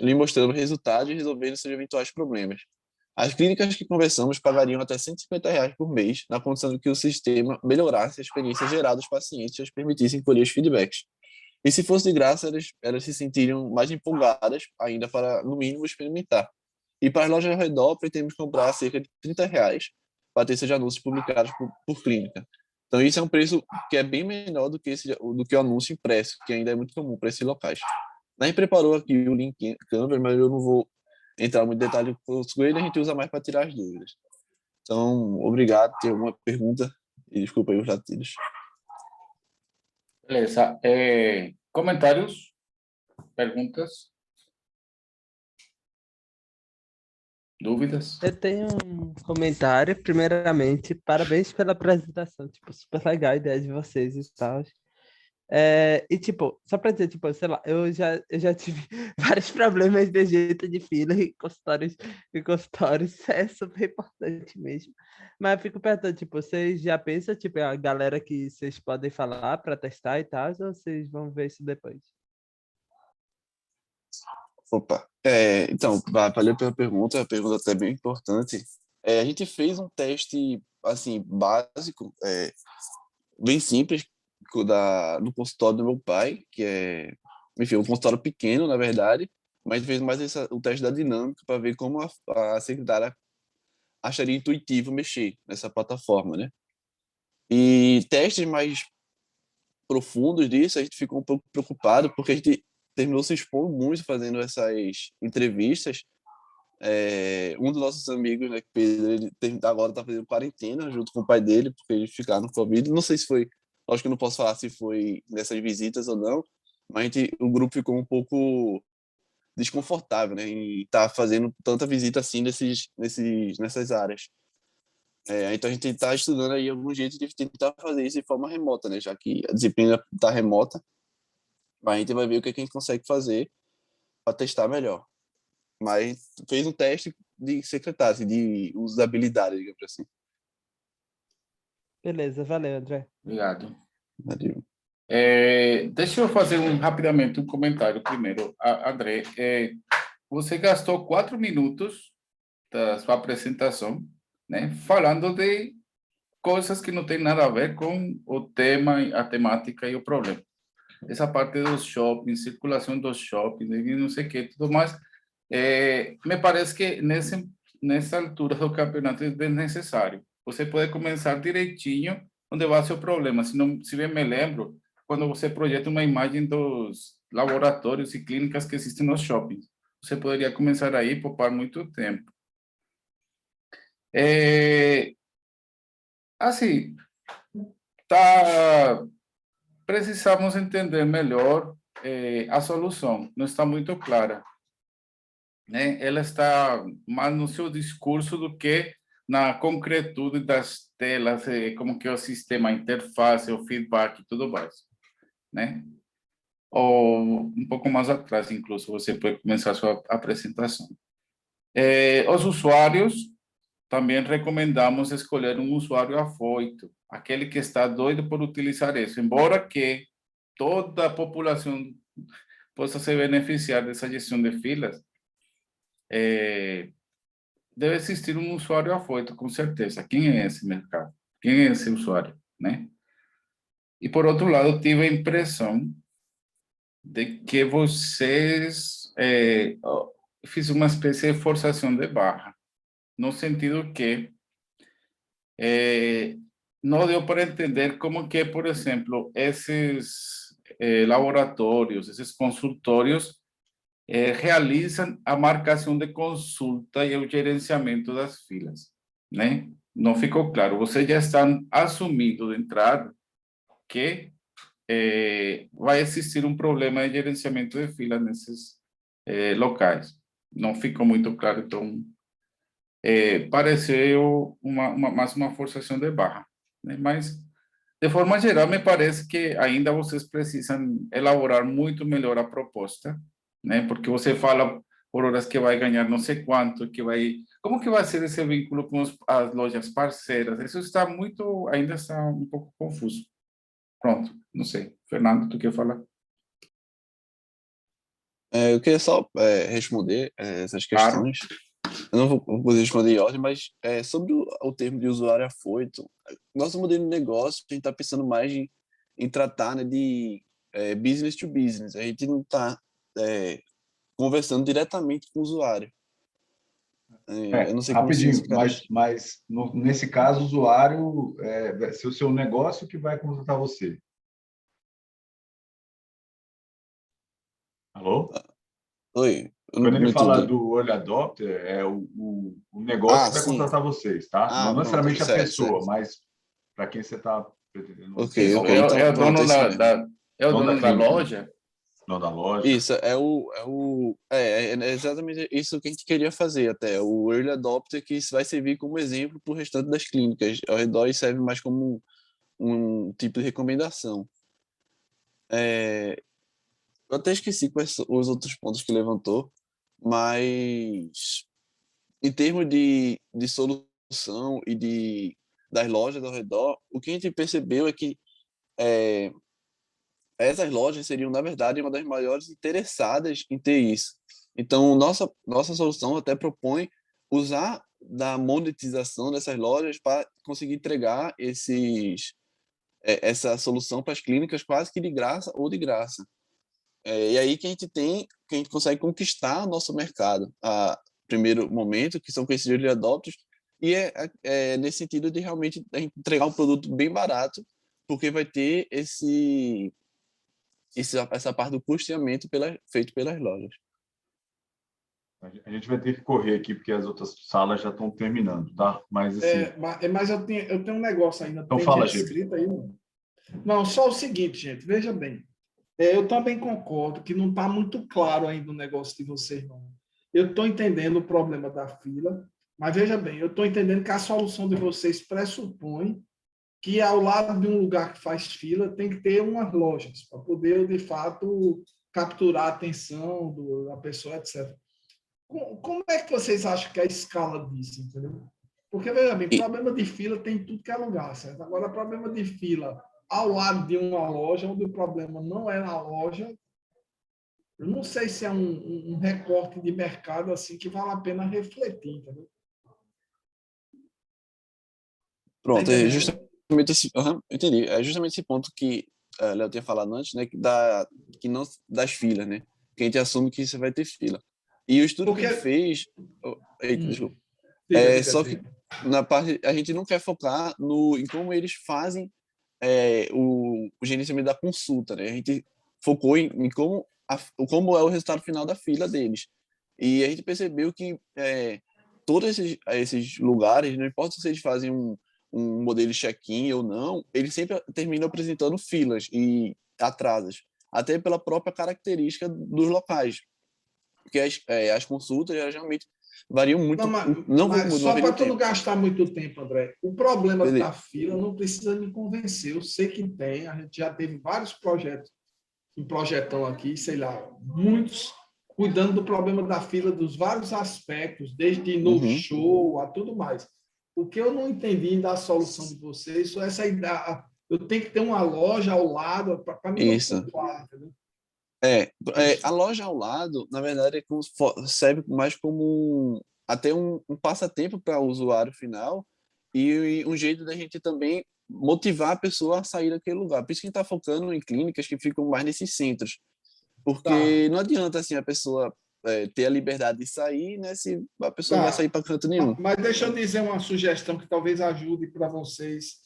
lhe mostrando resultados e resolvendo seus eventuais problemas. As clínicas que conversamos pagariam até R$150 por mês, na condição de que o sistema melhorasse a experiência gerada aos pacientes e as permitissem colher os feedbacks. E se fosse de graça, elas se sentiriam mais empolgadas ainda para, no mínimo, experimentar. E para as lojas ao redor, pretendemos comprar cerca de R$30 para ter seus anúncios publicados por clínica. Então, isso é um preço que é bem menor do que o anúncio impresso, que ainda é muito comum para esses locais. A gente preparou aqui o link Canva, mas eu não vou entrar muito em detalhe com ele, a gente usa mais para tirar as dúvidas. Então, obrigado. Tem alguma pergunta? E desculpa aí os latidos. Beleza. Comentários? Perguntas? Dúvidas? Eu tenho um comentário. Primeiramente, parabéns pela apresentação. Tipo, super legal a ideia de vocês e tal. E, tipo, só para dizer, tipo, sei lá, eu já tive vários problemas de jeito de fila e consultórios, é super importante mesmo. Mas eu fico perguntando, tipo, vocês já pensam, tipo, a galera que vocês podem falar para testar e tal, ou vocês vão ver isso depois? Opa, então, valeu pela pergunta, a pergunta até bem importante. A gente fez um teste, assim, básico, bem simples, no consultório do meu pai, que é, enfim, um consultório pequeno, na verdade, mas fez mais o teste da dinâmica para ver como a secretária acharia intuitivo mexer nessa plataforma, né? E testes mais profundos disso, a gente ficou um pouco preocupado, porque a gente terminou se expondo muito fazendo essas entrevistas. Um dos nossos amigos, né, Pedro, ele agora está fazendo quarentena junto com o pai dele, porque eles ficaram no Covid. Não sei se foi, acho que eu não posso falar se foi nessas visitas ou não, mas o grupo ficou um pouco desconfortável, né, em estar fazendo tanta visita assim nessas áreas. Então a gente está estudando aí algum jeito de tentar fazer isso de forma remota, né, já que a disciplina está remota, mas a gente vai ver o que a gente consegue fazer para testar melhor. Mas fez um teste de secretário, assim, de usabilidade, digamos assim. Beleza, valeu, André. Obrigado. Valeu. Deixa eu fazer rapidamente um comentário primeiro. André, você gastou 4 minutos da sua apresentação, né, falando de coisas que não tem nada a ver com o tema, a temática e o problema. Essa parte dos shoppings, circulação dos shoppings, e não sei o que, tudo mais, me parece que nessa altura do campeonato é desnecessário. Você pode começar direitinho onde vai ser o problema. Se bem me lembro, quando você projeta uma imagem dos laboratórios e clínicas que existem nos shoppings, você poderia começar aí e poupar muito tempo. Assim, tá, precisamos entender melhor a solução. Não está muito clara, né? Ela está mais no seu discurso do que na concretude das telas, como que é o sistema, a interface, o feedback e tudo mais, né? Ou um pouco mais atrás, incluso, você pode começar a sua apresentação. Os usuários, também recomendamos escolher um usuário afoito, aquele que está doido por utilizar isso, embora que toda a população possa se beneficiar dessa gestão de filas, deve existir um usuário afoito, com certeza. Quem é esse mercado? Quem é esse usuário, né? E, por outro lado, eu tive a impressão de que vocês fiz uma espécie de forçação de barra, no sentido que não deu para entender como que, por exemplo, esses laboratórios, esses consultórios, realizam a marcação de consulta e o gerenciamento das filas, né? Não ficou claro. Vocês já estão assumindo de entrada que vai existir um problema de gerenciamento de filas nesses locais. Não ficou muito claro, então pareceu mais uma forçação de barra, né? Mas, de forma geral, me parece que ainda vocês precisam elaborar muito melhor a proposta, né? Porque você fala por horas que vai ganhar não sei quanto, que vai... Como que vai ser esse vínculo com as lojas parceiras? Isso está muito... ainda está um pouco confuso. Pronto, não sei. Fernando, tu quer falar? Eu queria só responder essas Claro. questões. Eu não vou poder responder em ordem, mas sobre o termo de usuário afoito, nosso modelo de negócio, a gente está pensando mais em tratar, né, de business to business. A gente não está conversando diretamente com o usuário. Eu não sei como se Rapidinho, isso ficaria... mas nesse caso, o usuário vai ser o seu negócio que vai contratar você. Alô? Oi, eu Quando ele não fala entendi. do Early Adopter, é o negócio que vai Sim. contratar vocês, tá? Não Pronto, necessariamente a pessoa, certo. mas para quem você está pretendendo. Ok. Então, é o Pronto, dono isso mesmo. é o Dono dono da da clínica. loja? Dono da loja. Isso, é exatamente isso que a gente queria fazer até. O Early Adopter que vai servir como exemplo para o restante das clínicas ao redor e serve mais como um tipo de recomendação. Eu até esqueci quais são os outros pontos que levantou, mas em termos de solução e das lojas ao redor, o que a gente percebeu é que essas lojas seriam, na verdade, uma das maiores interessadas em ter isso. Então, nossa solução até propõe usar da monetização dessas lojas para conseguir entregar essa solução para as clínicas quase que de graça ou de graça. E aí que a gente consegue conquistar nosso mercado a primeiro momento, que são com esses early adopters, e nesse sentido de realmente a gente entregar um produto bem barato, porque vai ter essa parte do custeamento feito pelas lojas. A gente vai ter que correr aqui, porque as outras salas já estão terminando, tá? Mas, assim... mas eu tenho um negócio ainda. Então tem fala, gente Gê. escrita aí. Não, só o seguinte, gente, veja bem. Eu também concordo que não está muito claro ainda o negócio de vocês, não. Eu estou entendendo o problema da fila, mas veja bem, eu estou entendendo que a solução de vocês pressupõe que ao lado de um lugar que faz fila tem que ter umas lojas para poder, de fato, capturar a atenção da pessoa, etc. Como é que vocês acham que é a escala disso, entendeu? Porque, veja bem, problema de fila tem em tudo que é lugar, certo? Agora, problema de fila ao lado de uma loja, onde o problema não é na loja, eu não sei se é um recorte de mercado assim que vale a pena refletir, entendeu? Pronto, é justamente entendi. É justamente esse ponto que Léo tinha falado antes, né, que não das filas, né? Que a gente assume que você vai ter fila. E o estudo que a gente fez, desculpa, só que na parte a gente não quer focar em como eles fazem o gerenciamento da consulta, né? A gente focou em como é o resultado final da fila deles. E a gente percebeu que todos esses lugares, não importa se eles fazem um modelo de check-in ou não, eles sempre terminam apresentando filas e atrasos, até pela própria característica dos locais. Porque as consultas geralmente variam muito. Mas só para tu não gastar muito tempo, André, o problema da fila não precisa me convencer. Eu sei que tem, a gente já teve vários projetos em projetão aqui, sei lá, muitos, cuidando do problema da fila, dos vários aspectos, desde no show a tudo mais. O que eu não entendi da solução de vocês foi essa ideia. Eu tenho que ter uma loja ao lado para me ocupar, entendeu? A loja ao lado, na verdade, serve mais como até um passatempo para o usuário final e um jeito da gente também motivar a pessoa a sair daquele lugar. Por isso que a gente está focando em clínicas que ficam mais nesses centros. Porque não adianta assim, a pessoa ter a liberdade de sair, né, se a pessoa não vai sair para canto nenhum. Mas deixa eu dizer uma sugestão que talvez ajude para vocês.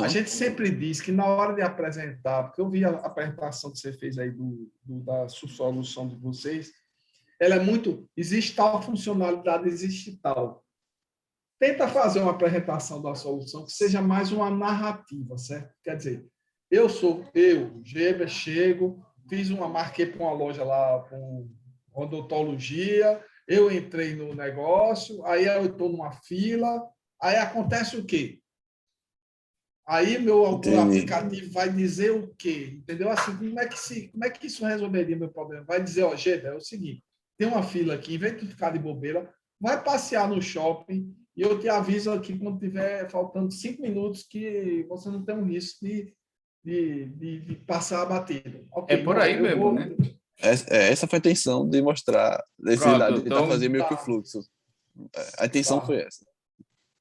A gente sempre diz que na hora de apresentar, porque eu vi a apresentação que você fez aí da solução de vocês, ela é muito, existe tal funcionalidade, existe tal. Tenta fazer uma apresentação da solução que seja mais uma narrativa, certo? Quer dizer, Geber, chego, marquei para uma loja lá com odontologia, eu entrei no negócio, aí eu estou numa fila, aí acontece o quê? Aí meu aplicativo vai dizer o quê? Entendeu? Assim, como é que isso resolveria meu problema? Vai dizer, Geber, é o seguinte, tem uma fila aqui, em vez de ficar de bobeira, vai passear no shopping e eu te aviso aqui quando tiver faltando 5 minutos que você não tem um risco de passar a batida. Okay, por aí mesmo, né? Essa foi a intenção de mostrar, desse lado, de tentar fazer meio que o fluxo. A intenção foi essa.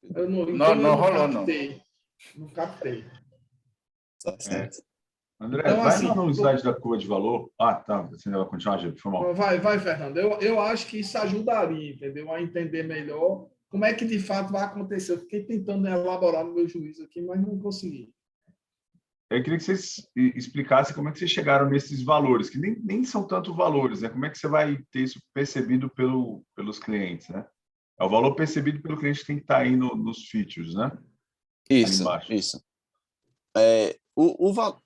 Não rolou, não. Não captei. André, então, vai assim, no slide da curva de valor. Tá. Você ainda vai continuar, Gil? Foi mal. Vai, Fernando. Eu acho que isso ajudaria, entendeu? A entender melhor como é que de fato vai acontecer. Eu fiquei tentando elaborar no meu juízo aqui, mas não consegui. Eu queria que vocês explicassem como é que vocês chegaram nesses valores, que nem são tanto valores, né? Como é que você vai ter isso percebido pelos clientes, né? É o valor percebido pelo cliente que tem que estar aí nos features, né? Isso.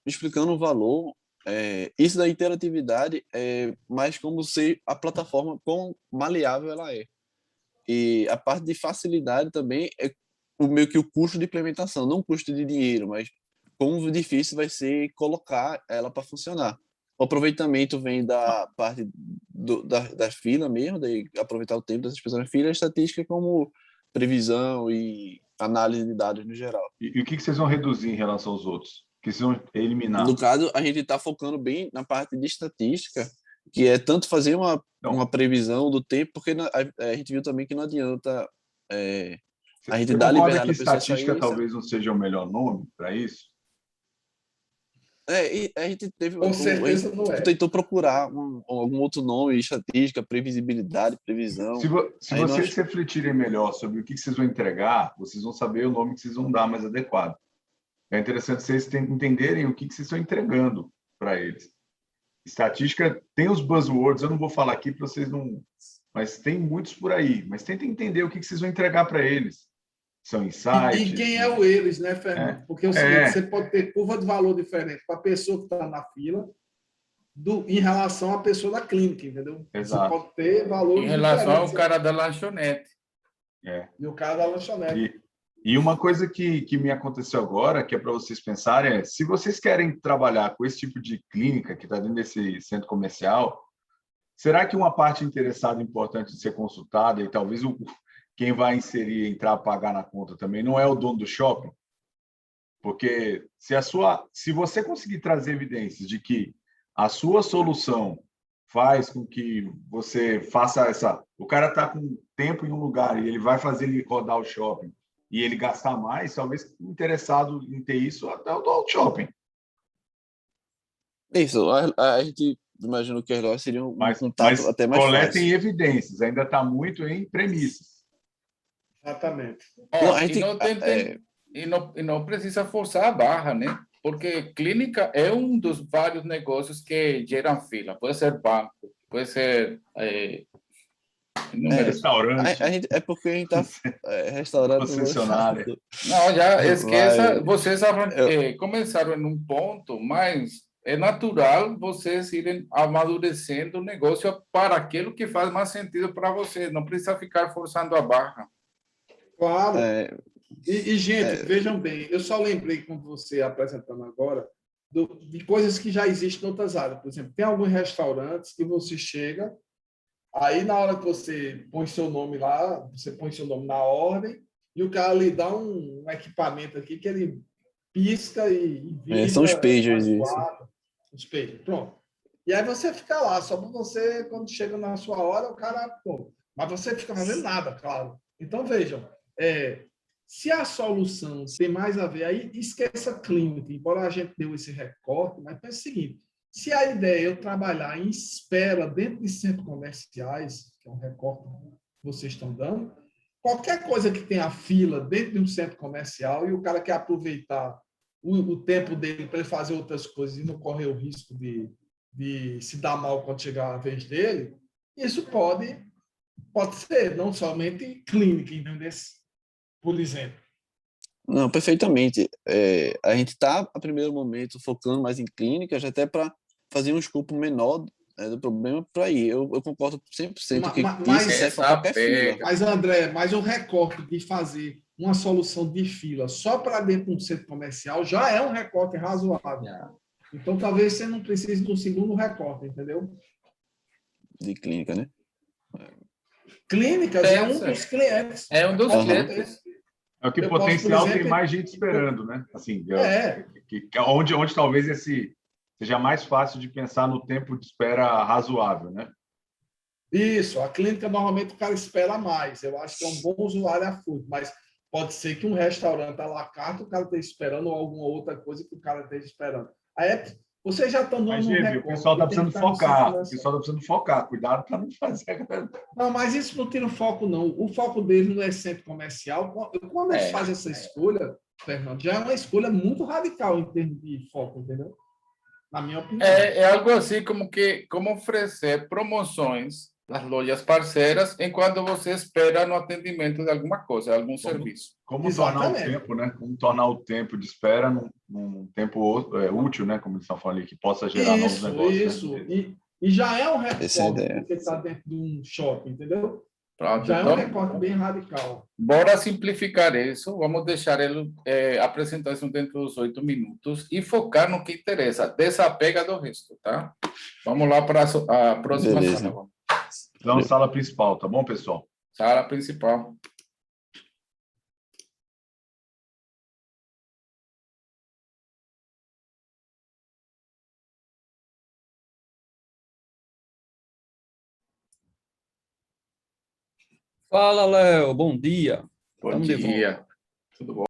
Explicando o valor, isso da interatividade é mais como se a plataforma, quão maleável ela é. E a parte de facilidade também é meio que o custo de implementação, não o custo de dinheiro, mas quão difícil vai ser colocar ela para funcionar. O aproveitamento vem da parte da fila mesmo, de aproveitar o tempo dessas pessoas na fila, a estatística como previsão e análise de dados no geral. E o que vocês vão reduzir em relação aos outros? O que vocês vão eliminar? No caso, a gente está focando bem na parte de estatística, que é tanto fazer uma previsão do tempo, porque a gente viu também que não adianta a gente dar liberdade à pessoa. Estatística talvez não seja o melhor nome para isso? E a gente teve... Com certeza não é. Tentou procurar algum outro nome, estatística, previsibilidade, previsão. Se vocês refletirem melhor sobre o que vocês vão entregar, vocês vão saber o nome que vocês vão dar mais adequado. É interessante vocês entenderem o que vocês estão entregando para eles. Estatística tem os buzzwords, eu não vou falar aqui para vocês não... Mas tem muitos por aí. Mas tentem entender o que vocês vão entregar para eles. São insights. E quem é o eles, né, Fernando? Porque é o seguinte, você pode ter curva de valor diferente para a pessoa que está na fila em relação à pessoa da clínica, entendeu? Exato. Você pode ter valor em relação ao cara da lanchonete. E o cara da lanchonete. E uma coisa que me aconteceu agora, que é para vocês pensarem, é se vocês querem trabalhar com esse tipo de clínica que está dentro desse centro comercial, será que uma parte interessada importante de ser consultada, e talvez quem vai entrar a pagar na conta também, não é o dono do shopping? Porque se você conseguir trazer evidências de que a sua solução faz com que você faça o cara está com tempo em um lugar e ele vai fazer ele rodar o shopping e ele gastar mais, talvez interessado em ter isso até o shopping. Isso, a gente imagina que as lojas seriam um contato até mais fácil. Coletem evidências, ainda está muito em premissas. Exatamente. Não precisa forçar a barra, né? Porque clínica é um dos vários negócios que geram fila. Pode ser banco, pode ser Restaurante. É porque a gente tá restaurante. Concessionária. Não, já esqueça, Vai. vocês começaram em um ponto, mas é natural vocês irem amadurecendo o negócio para aquilo que faz mais sentido para você. Não precisa ficar forçando a barra. Claro. Gente, vejam bem, eu só lembrei quando você apresentando agora de coisas que já existem em outras áreas. Por exemplo, tem alguns restaurantes que você chega, aí na hora que você põe seu nome lá, você põe seu nome na ordem e o cara lhe dá um equipamento aqui que ele pisca e vibra. São os pagers isso. Os pagers, pronto. E aí você fica lá, só para você, quando chega na sua hora, o cara... Pô, mas você fica fazendo nada, claro. Então, vejam, se a solução tem mais a ver, aí esqueça a clínica, embora a gente deu esse recorte, mas pensa o seguinte, se a ideia é eu trabalhar em espera dentro de centros comerciais, que é um recorte que vocês estão dando, qualquer coisa que tenha fila dentro de um centro comercial e o cara quer aproveitar o tempo dele para ele fazer outras coisas e não correr o risco de se dar mal quando chegar a vez dele, isso pode ser, não somente clínica, entendeu? Por exemplo. Não, perfeitamente. A gente está, a primeiro momento, focando mais em clínicas, até para fazer um escopo menor do problema para ir. Eu concordo 100% que isso serve para qualquer fila. Mas, André, o recorte de fazer uma solução de fila só para dentro de um centro comercial já é um recorte razoável. Então, talvez você não precise de um segundo recorte, entendeu? De clínica, né? Clínicas é um dos clientes. É um dos clientes. É o que potencial tem mais gente esperando, né? Assim, onde talvez esse seja mais fácil de pensar no tempo de espera razoável, né? Isso, a clínica normalmente o cara espera mais. Eu acho que é um bom usuário a food, mas pode ser que um restaurante à la carte o cara esteja esperando ou alguma outra coisa que o cara esteja esperando. Aí vocês já estão dando um recorte. O pessoal está precisando focar. O pessoal está precisando focar. Cuidado para não fazer. Não, mas isso não tira o foco, não. O foco dele não é centro comercial. Quando eles fazem essa escolha, Fernando, já é uma escolha muito radical em termos de foco, entendeu? Na minha opinião. É algo assim como oferecer promoções nas lojas parceiras enquanto você espera no atendimento de alguma coisa, algum serviço. Como tornar o tempo, né? Como tornar o tempo de espera num tempo útil, né? Como eles estão falando ali, que possa gerar novos negócios. Isso. Né? E já é um recorte porque está dentro de um shopping, entendeu? Pronto, já é um recorte bem radical. Bora simplificar isso. Vamos deixar ele apresentar isso dentro dos 8 minutos e focar no que interessa. Desapega do resto, tá? Vamos lá para a próxima sala. Então, sala principal, tá bom, pessoal? Sala principal. Fala, Léo. Bom dia. Bom dia. Tudo bom?